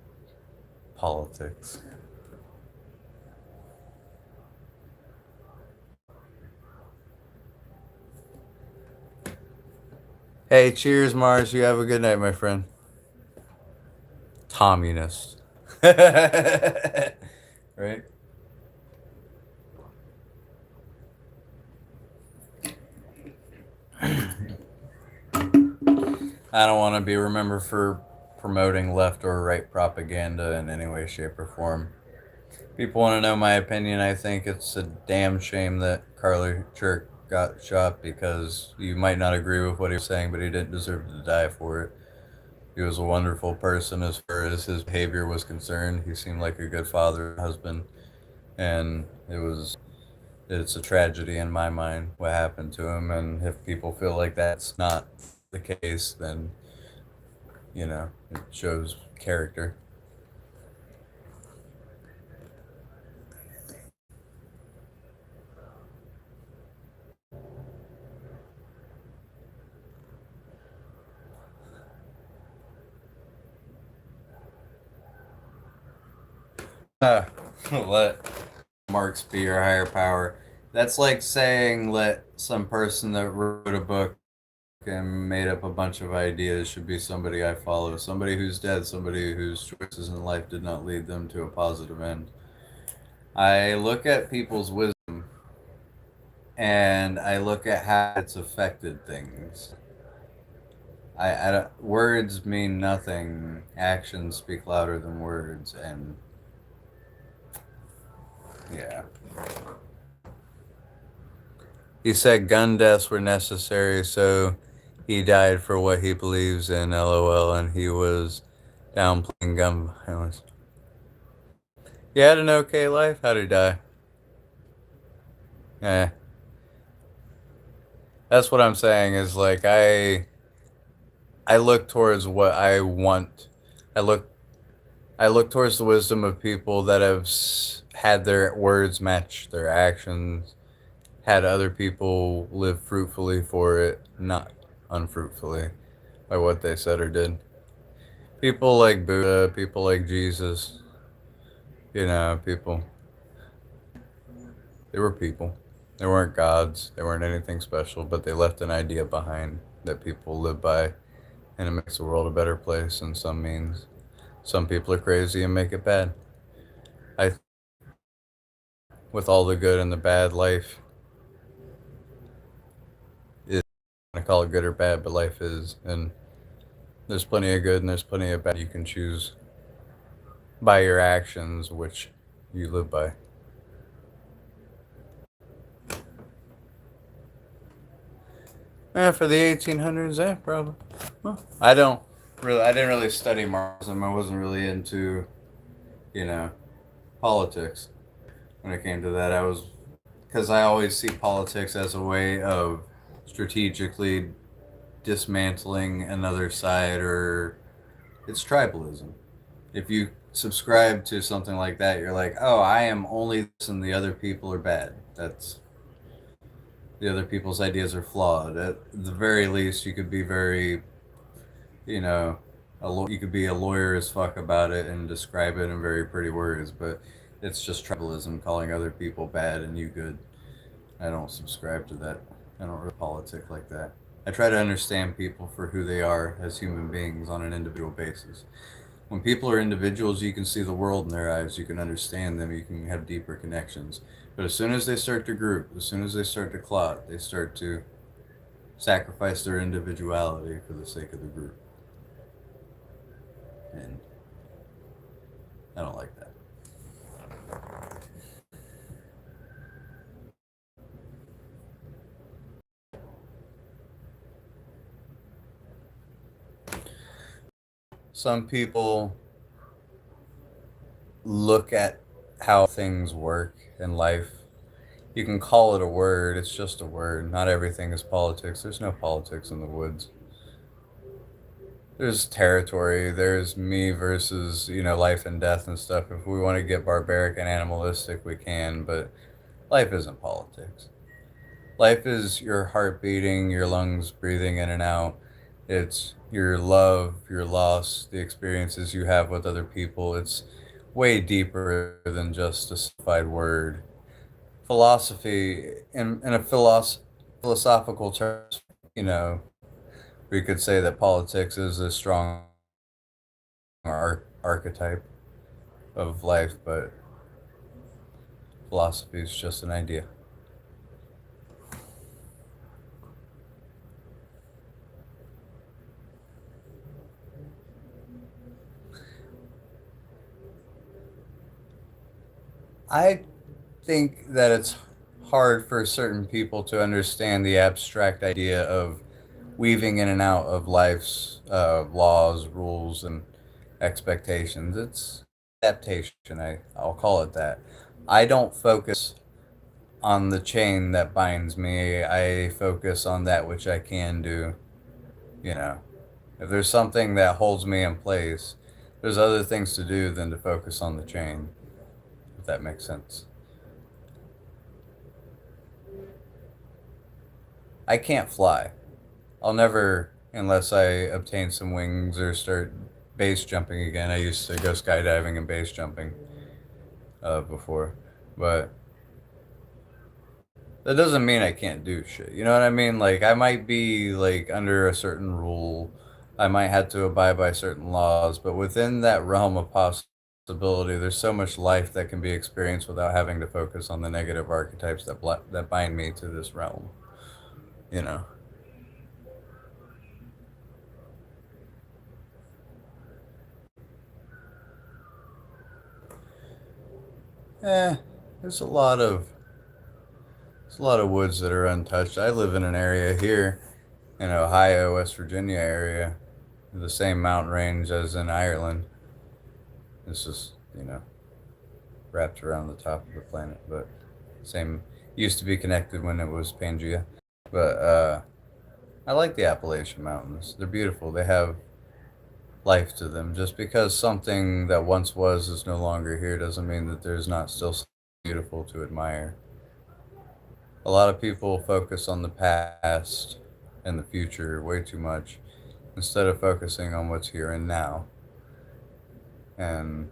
politics. Hey, cheers, Mars. You have a good night, my friend. Communist. Right? I don't want to be remembered for promoting left or right propaganda in any way, shape, or form. People want to know my opinion. I think it's a damn shame that Carly Church got shot because you might not agree with what he was saying, but he didn't deserve to die for it. He was a wonderful person as far as his behavior was concerned. He seemed like a good father and husband, and it's a tragedy in my mind what happened to him. And if people feel like that's not the case, then it shows character. Let Marx be your higher power. That's like saying let some person that wrote a book and made up a bunch of ideas should be somebody I follow. Somebody who's dead, somebody whose choices in life did not lead them to a positive end. I look at people's wisdom and I look at how it's affected things. Words mean nothing. Actions speak louder than words, and yeah. He said gun deaths were necessary, so he died for what he believes in. LOL, and he was downplaying gun violence. He had an okay life. How'd he die? Yeah, that's what I'm saying. Is like I look towards what I want. I look I look towards the wisdom of people that have had their words match their actions, had other people live fruitfully for it, not unfruitfully by what they said or did. People like Buddha, people like Jesus, people. They were people. They weren't gods. They weren't anything special, but they left an idea behind that people live by, and it makes the world a better place in some means. Some people are crazy and make it bad. I, with all the good and the bad, life is. I call it good or bad, but life is, and there's plenty of good and there's plenty of bad. You can choose by your actions which you live by. For the 1800s, probably. Well, I didn't really study Marxism. I wasn't really into, you know, politics when it came to that. Because I always see politics as a way of strategically dismantling another side, or it's tribalism. If you subscribe to something like that, you're like, oh, I am only this and the other people are bad. That's the other people's ideas are flawed. At the very least, you could be very, you know, you could be a lawyer as fuck about it and describe it in very pretty words, but it's just tribalism, calling other people bad and you good. I don't subscribe to that. I don't really politic like that. I try to understand people for who they are as human beings on an individual basis. When people are individuals, you can see the world in their eyes, you can understand them, you can have deeper connections. But as soon as they start to group, as soon as they start to clot, they start to sacrifice their individuality for the sake of the group. And I don't like that. Some people look at how things work in life. You can call it a word, it's just a word. Not everything is politics. There's no politics in the woods. There's territory, there's me versus, life and death and stuff. If we want to get barbaric and animalistic, we can, but life isn't politics. Life is your heart beating, your lungs breathing in and out. It's your love, your loss, the experiences you have with other people. It's way deeper than just a simplified word. Philosophy, in a philosophical terms, you know, we could say that politics is a strong archetype of life, but philosophy is just an idea. I think that it's hard for certain people to understand the abstract idea of weaving in and out of life's laws, rules, and expectations. It's adaptation. I'll call it that. I don't focus on the chain that binds me. I focus on that which I can do. You know, if there's something that holds me in place, there's other things to do than to focus on the chain, if that makes sense. I can't fly. I'll never, unless I obtain some wings or start base jumping again. I used to go skydiving and base jumping before, but That doesn't mean I can't do shit. You know what I mean? Like I might be like under a certain rule. I might have to abide by certain laws, but within that realm of possibility, there's so much life that can be experienced without having to focus on the negative archetypes that bind me to this realm. You know. Eh, there's a lot of there's a lot of woods that are untouched. I live in an area here in Ohio, West Virginia area, the same mountain range as in Ireland. It's just, wrapped around the top of the planet, but same used to be connected when it was Pangea. But I like the Appalachian Mountains. They're beautiful. They have life to them. Just because something that once was is no longer here doesn't mean that there's not still something beautiful to admire. A lot of people focus on the past and the future way too much instead of focusing on what's here and now. And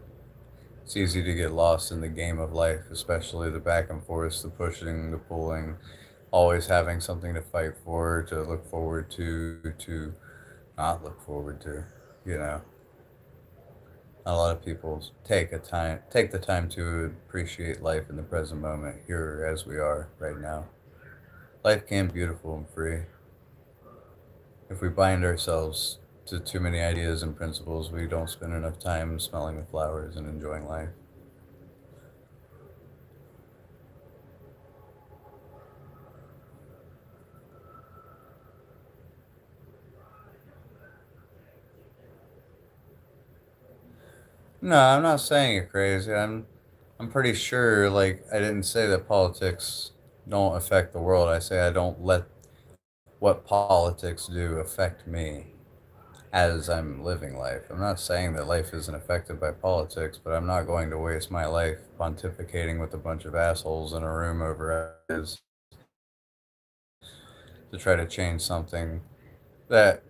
it's easy to get lost in the game of life, especially the back and forth, the pushing, the pulling, always having something to fight for, to look forward to not look forward to. You know, a lot of people take the time to appreciate life in the present moment, here as we are right now. Life can be beautiful and free. If we bind ourselves to too many ideas and principles, we don't spend enough time smelling the flowers and enjoying life. No, I'm not saying you're crazy. I'm pretty sure like I didn't say that politics don't affect the world. I say I don't let what politics do affect me as I'm living life. I'm not saying that life isn't affected by politics, but I'm not going to waste my life pontificating with a bunch of assholes in a room over ideas to try to change something that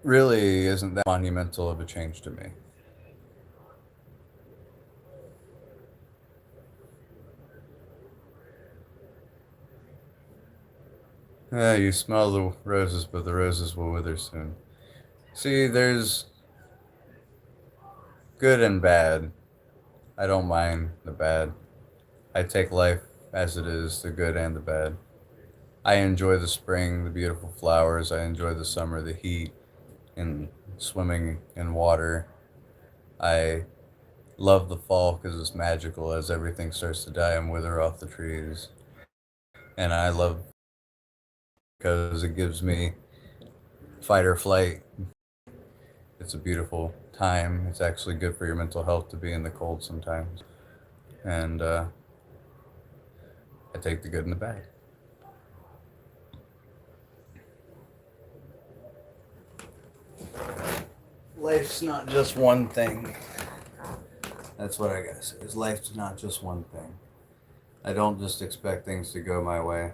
really isn't that monumental of a change to me. Yeah, you smell the roses, but the roses will wither soon. See, there's good and bad. I don't mind the bad. I take life as it is, the good and the bad. I enjoy the spring, the beautiful flowers. I enjoy the summer, the heat, and swimming in water. I love the fall because it's magical as everything starts to die and wither off the trees. And I love because it gives me fight or flight. It's a beautiful time. It's actually good for your mental health to be in the cold sometimes. And I take the good and the bad. Life's not just one thing. That's what I gotta say. Is life's not just one thing. I don't just expect things to go my way.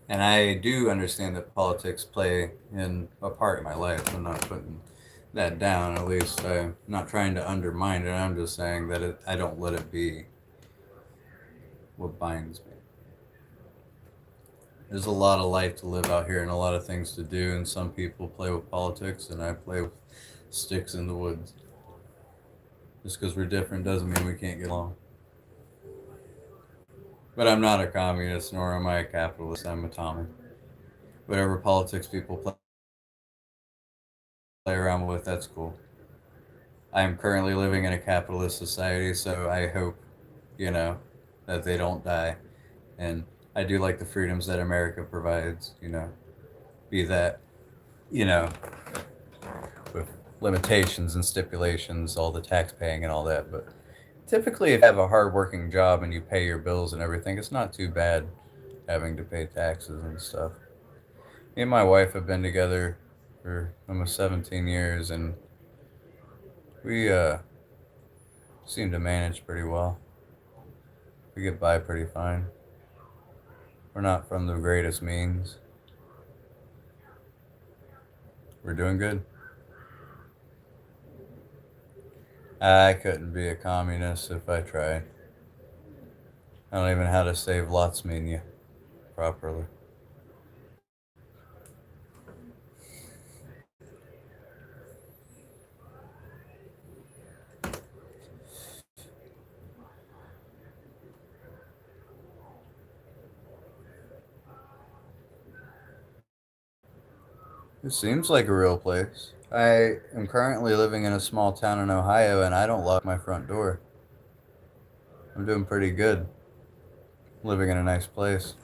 And I do understand that politics play in a part in my life. I'm not putting that down. At least I'm not trying to undermine it. I'm just saying that I don't let it be what binds me. There's a lot of life to live out here and a lot of things to do. And some people play with politics, and I play with sticks in the woods. Just because we're different doesn't mean we can't get along. But I'm not a communist, nor am I a capitalist. I'm a Tommy. Whatever politics people play around with, that's cool. I am currently living in a capitalist society, so I hope, you know, that they don't die. And I do like the freedoms that America provides, be that, you know, with limitations and stipulations, all the tax paying and all that. But typically, if you have a hard-working job and you pay your bills and everything, it's not too bad having to pay taxes and stuff. Me and my wife have been together for almost 17 years, and we seem to manage pretty well. We get by pretty fine. We're not from the greatest means. We're doing good. I couldn't be a communist if I tried. I don't even know how to save lots menu properly. It seems like a real place. I am currently living in a small town in Ohio and I don't lock my front door. I'm doing pretty good living in a nice place.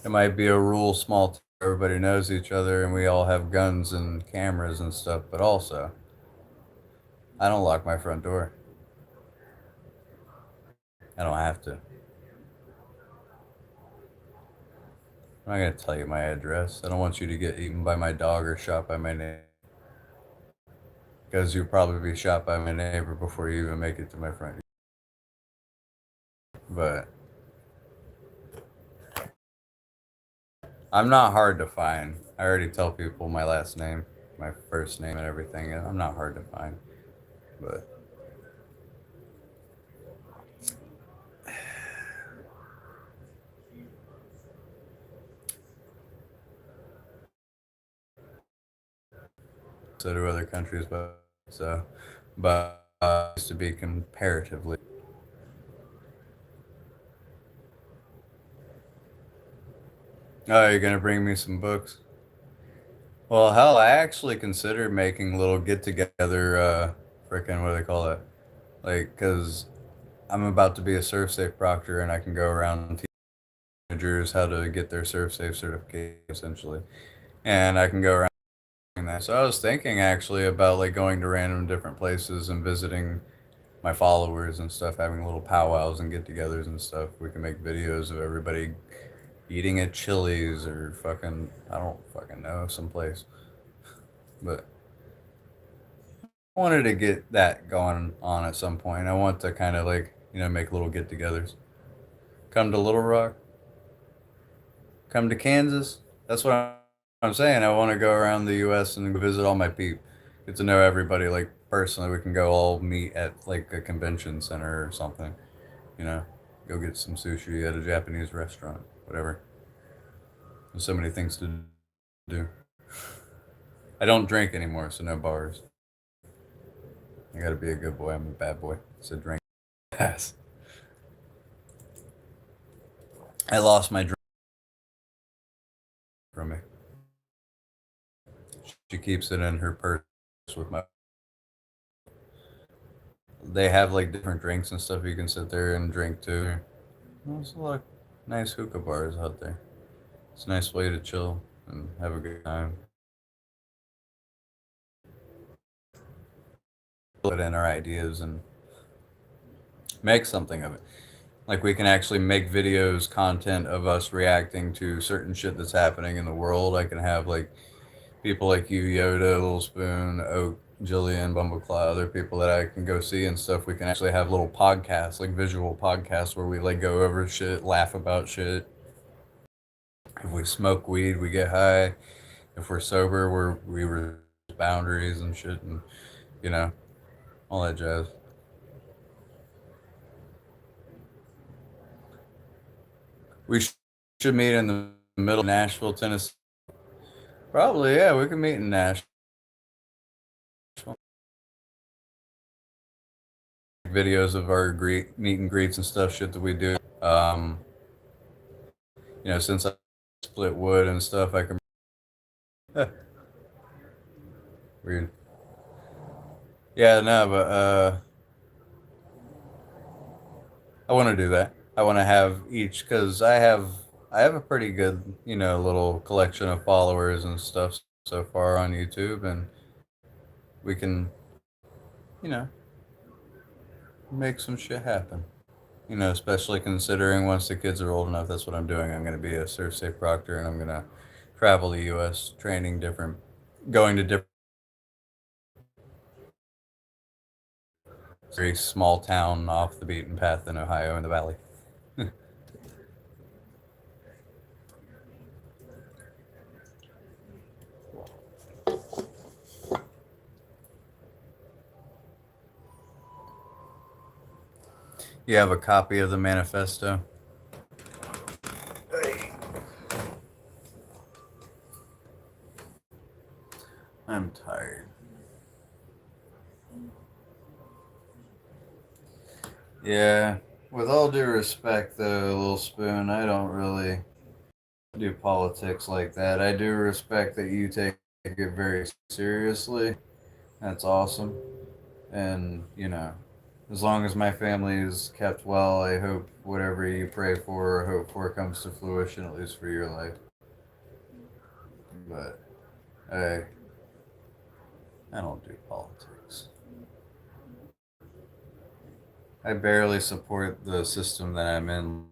It might be a rural small town, everybody knows each other and we all have guns and cameras and stuff, but also, I don't lock my front door. I don't have to. I'm not going to tell you my address. I don't want you to get eaten by my dog or shot by my neighbor. Because you'll probably be shot by my neighbor before you even make it to my front. But I'm not hard to find. I already tell people my last name, my first name, and everything. And I'm not hard to find. But so do other countries. But used to be comparatively. Oh, you're gonna bring me some books? Well, hell, I actually considered making little get together. Frickin' what do they call it? Like, cause I'm about to be a surf safe proctor, and I can go around and teach managers how to get their surf safe certification, essentially, and I can go around doing that. So I was thinking actually about like going to random different places and visiting my followers and stuff, having little powwows and get-togethers and stuff. We can make videos of everybody eating at Chili's or fucking I don't fucking know someplace, but I wanted to get that going on at some point. I want to kind of like make little get-togethers. Come to Little Rock, come to Kansas. That's what I'm saying. I want to go around the U.S. and visit all my peeps. Get to know everybody like personally. We can go all meet at like a convention center or something. You know, go get some sushi at a Japanese restaurant, whatever. There's so many things to do. I don't drink anymore, so no bars. I gotta be a good boy. I'm a bad boy. So drink. Pass. I lost my drink from me. She keeps it in her purse with my. They have like different drinks and stuff you can sit there and drink too. There's a lot of nice hookah bars out there. It's a nice way to chill and have a good time. Put in our ideas and make something of it. Like we can actually make videos, content of us reacting to certain shit that's happening in the world. I can have like people like you, Yoda, Little Spoon, Oak, Jillian, Bumbleclaw, other people that I can go see and stuff. We can actually have little podcasts, like visual podcasts, where we like go over shit, laugh about shit. If we smoke weed, we get high. If we're sober, we respect boundaries and shit, and you know all that jazz. We should meet in the middle of Nashville, Tennessee. Probably, yeah, we can meet in Nashville. Videos of our meet and greets and stuff, shit that we do. Since I split wood and stuff, I can. Weird. Yeah, no, but I want to do that. I want to have each because I have a pretty good little collection of followers and stuff so far on YouTube, and we can you know make some shit happen. Especially considering once the kids are old enough, that's what I'm doing. I'm going to be a surf safe proctor, and I'm going to travel the U.S. training going to different, very small town off the beaten path in Ohio in the valley. You have a copy of the manifesto? I'm tired. Yeah, with all due respect, though, Little Spoon, I don't really do politics like that. I do respect that you take it very seriously. That's awesome. And, you know, as long as my family is kept well, I hope whatever you pray for or hope for comes to fruition, at least for your life. But I don't do politics. I barely support the system that I'm in,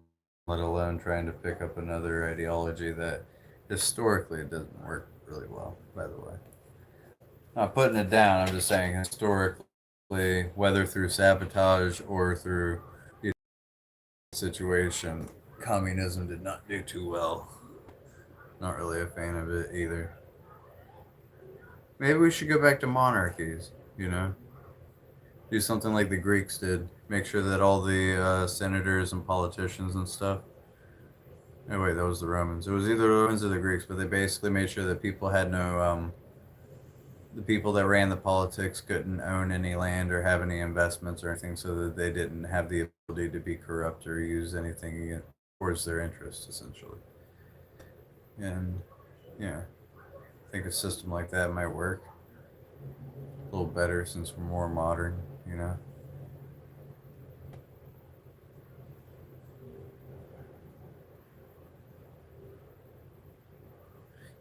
let alone trying to pick up another ideology that historically doesn't work really well, by the way. Not putting it down, I'm just saying historically, whether through sabotage or through the situation, communism did not do too well. Not really a fan of it either. Maybe we should go back to monarchies, you know? Do something like the Greeks did. Make sure that all the senators and politicians and stuff. Oh, wait, that was the Romans. It was either the Romans or the Greeks, but they basically made sure that people had no. The people that ran the politics couldn't own any land or have any investments or anything, so that they didn't have the ability to be corrupt or use anything towards their interest, essentially. And yeah, I think a system like that might work a little better since we're more modern, you know?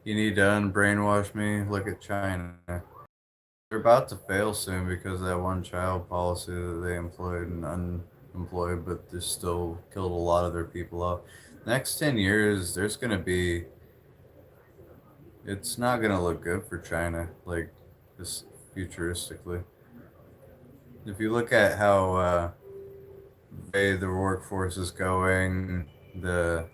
You need to unbrainwash me. Look at China. They're about to fail soon because of that one child policy that they employed and unemployed, but they still killed a lot of their people off. Next 10 years, there's going to be, it's not going to look good for China, like, just futuristically. If you look at how the workforce is going, their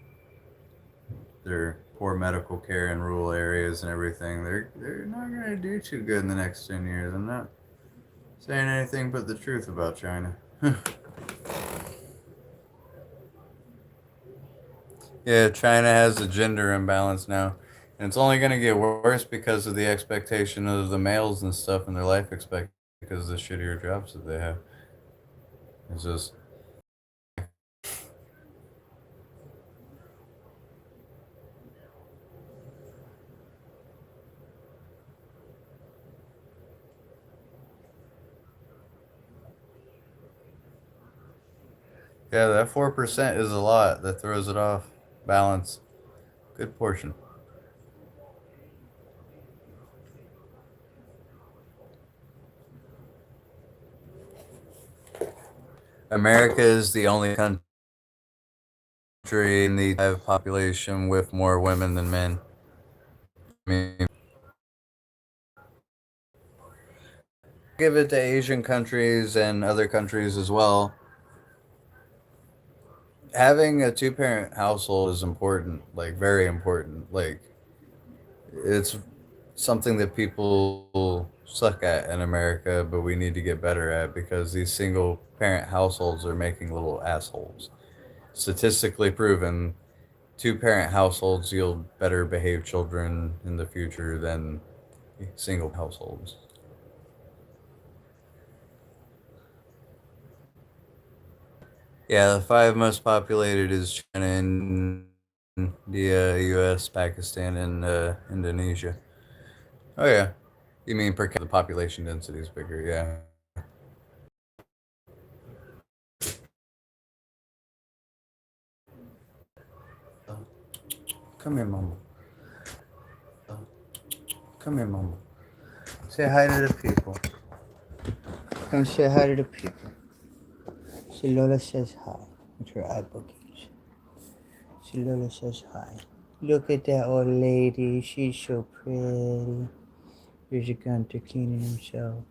poor medical care in rural areas and everything, they're not going to do too good in the next 10 years. I'm not saying anything but the truth about China. Yeah, China has a gender imbalance now. And it's only going to get worse because of the expectation of the males and stuff and their life expectancy because of the shittier jobs that they have. It's just, yeah, that 4% is a lot. That throws it off balance. Good portion. America is the only country in the population with more women than men. I mean, give it to Asian countries and other countries as well. Having a two-parent household is important, like very important. Like it's something that people suck at in America, but we need to get better at because these single parent households are making little assholes. Statistically proven, two parent households yield better behaved children in the future than single households. Yeah, the five most populated is China, India, U.S., Pakistan, and Indonesia. Oh yeah, you mean per capita, the population density is bigger? Yeah. Come here, mama. Come here, mama. Say hi to the people. Come say hi to the people. See, Lola says hi with her eye bookings. See, Lola says hi. Look at that old lady. She's so pretty. Here's a gunter cleaning himself.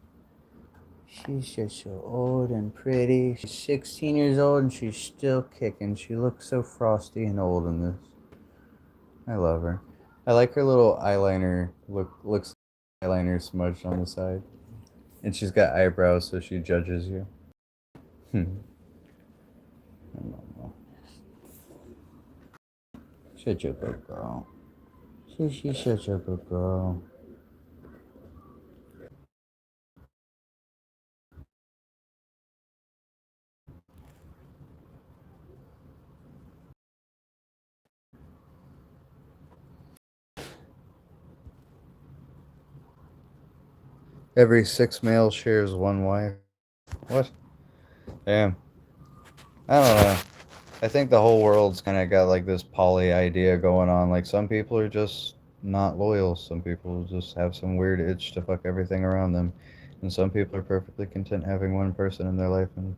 She's just so old and pretty. She's 16 years old and she's still kicking. She looks so frosty and old in this. I love her. I like her little eyeliner. Looks like eyeliner smudged on the side. And she's got eyebrows, so she judges you. Hmm. I don't know. Such a good girl. She's such a good girl. Every 6 males shares one wife. What? Damn. I don't know. I think the whole world's kind of got like this poly idea going on. Like some people are just not loyal. Some people just have some weird itch to fuck everything around them. And some people are perfectly content having one person in their life, and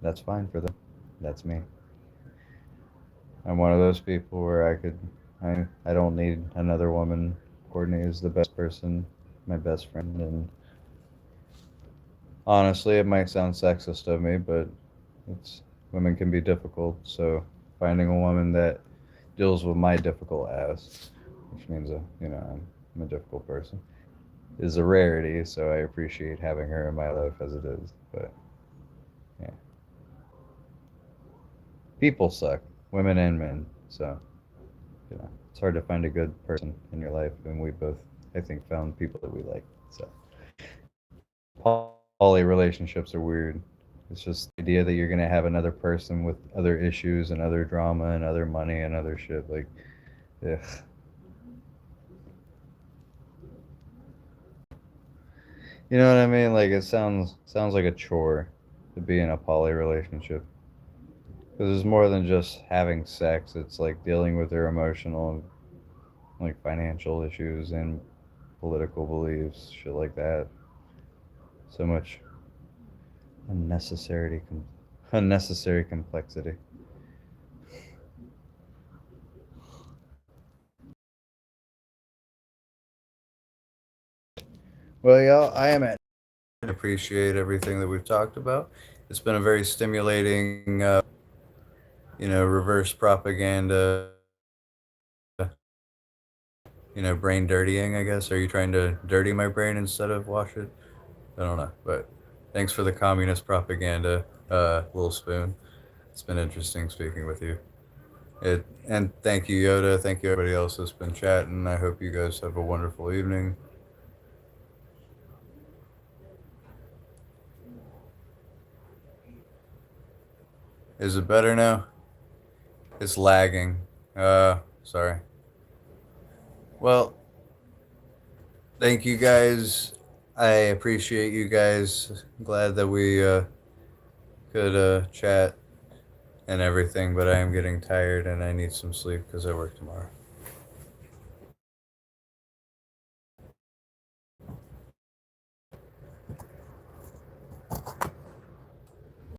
that's fine for them. That's me. I'm one of those people where I don't need another woman. Courtney is the best person, my best friend, and honestly, it might sound sexist of me, but it's women can be difficult. So finding a woman that deals with my difficult ass, which means I'm a difficult person, is a rarity. So I appreciate having her in my life as it is. But yeah, people suck, women and men. So it's hard to find a good person in your life, and we both, I think, found people that we like. So poly relationships are weird. It's just the idea that you're gonna have another person with other issues and other drama and other money and other shit. Like, ugh. You know what I mean? Like it sounds like a chore to be in a poly relationship because it's more than just having sex. It's like dealing with their emotional, like financial issues and political beliefs, shit like that. So much unnecessary, unnecessary complexity. Well, y'all, I am at. Appreciate everything that we've talked about. It's been a very stimulating, reverse propaganda, brain dirtying, I guess. Are you trying to dirty my brain instead of wash it? I don't know. But thanks for the communist propaganda, little spoon. It's been interesting speaking with you. And thank you, Yoda. Thank you, everybody else that's been chatting. I hope you guys have a wonderful evening. Is it better now? It's lagging. Sorry. Well, thank you guys. I appreciate you guys. Glad that we could chat and everything, but I am getting tired and I need some sleep because I work tomorrow.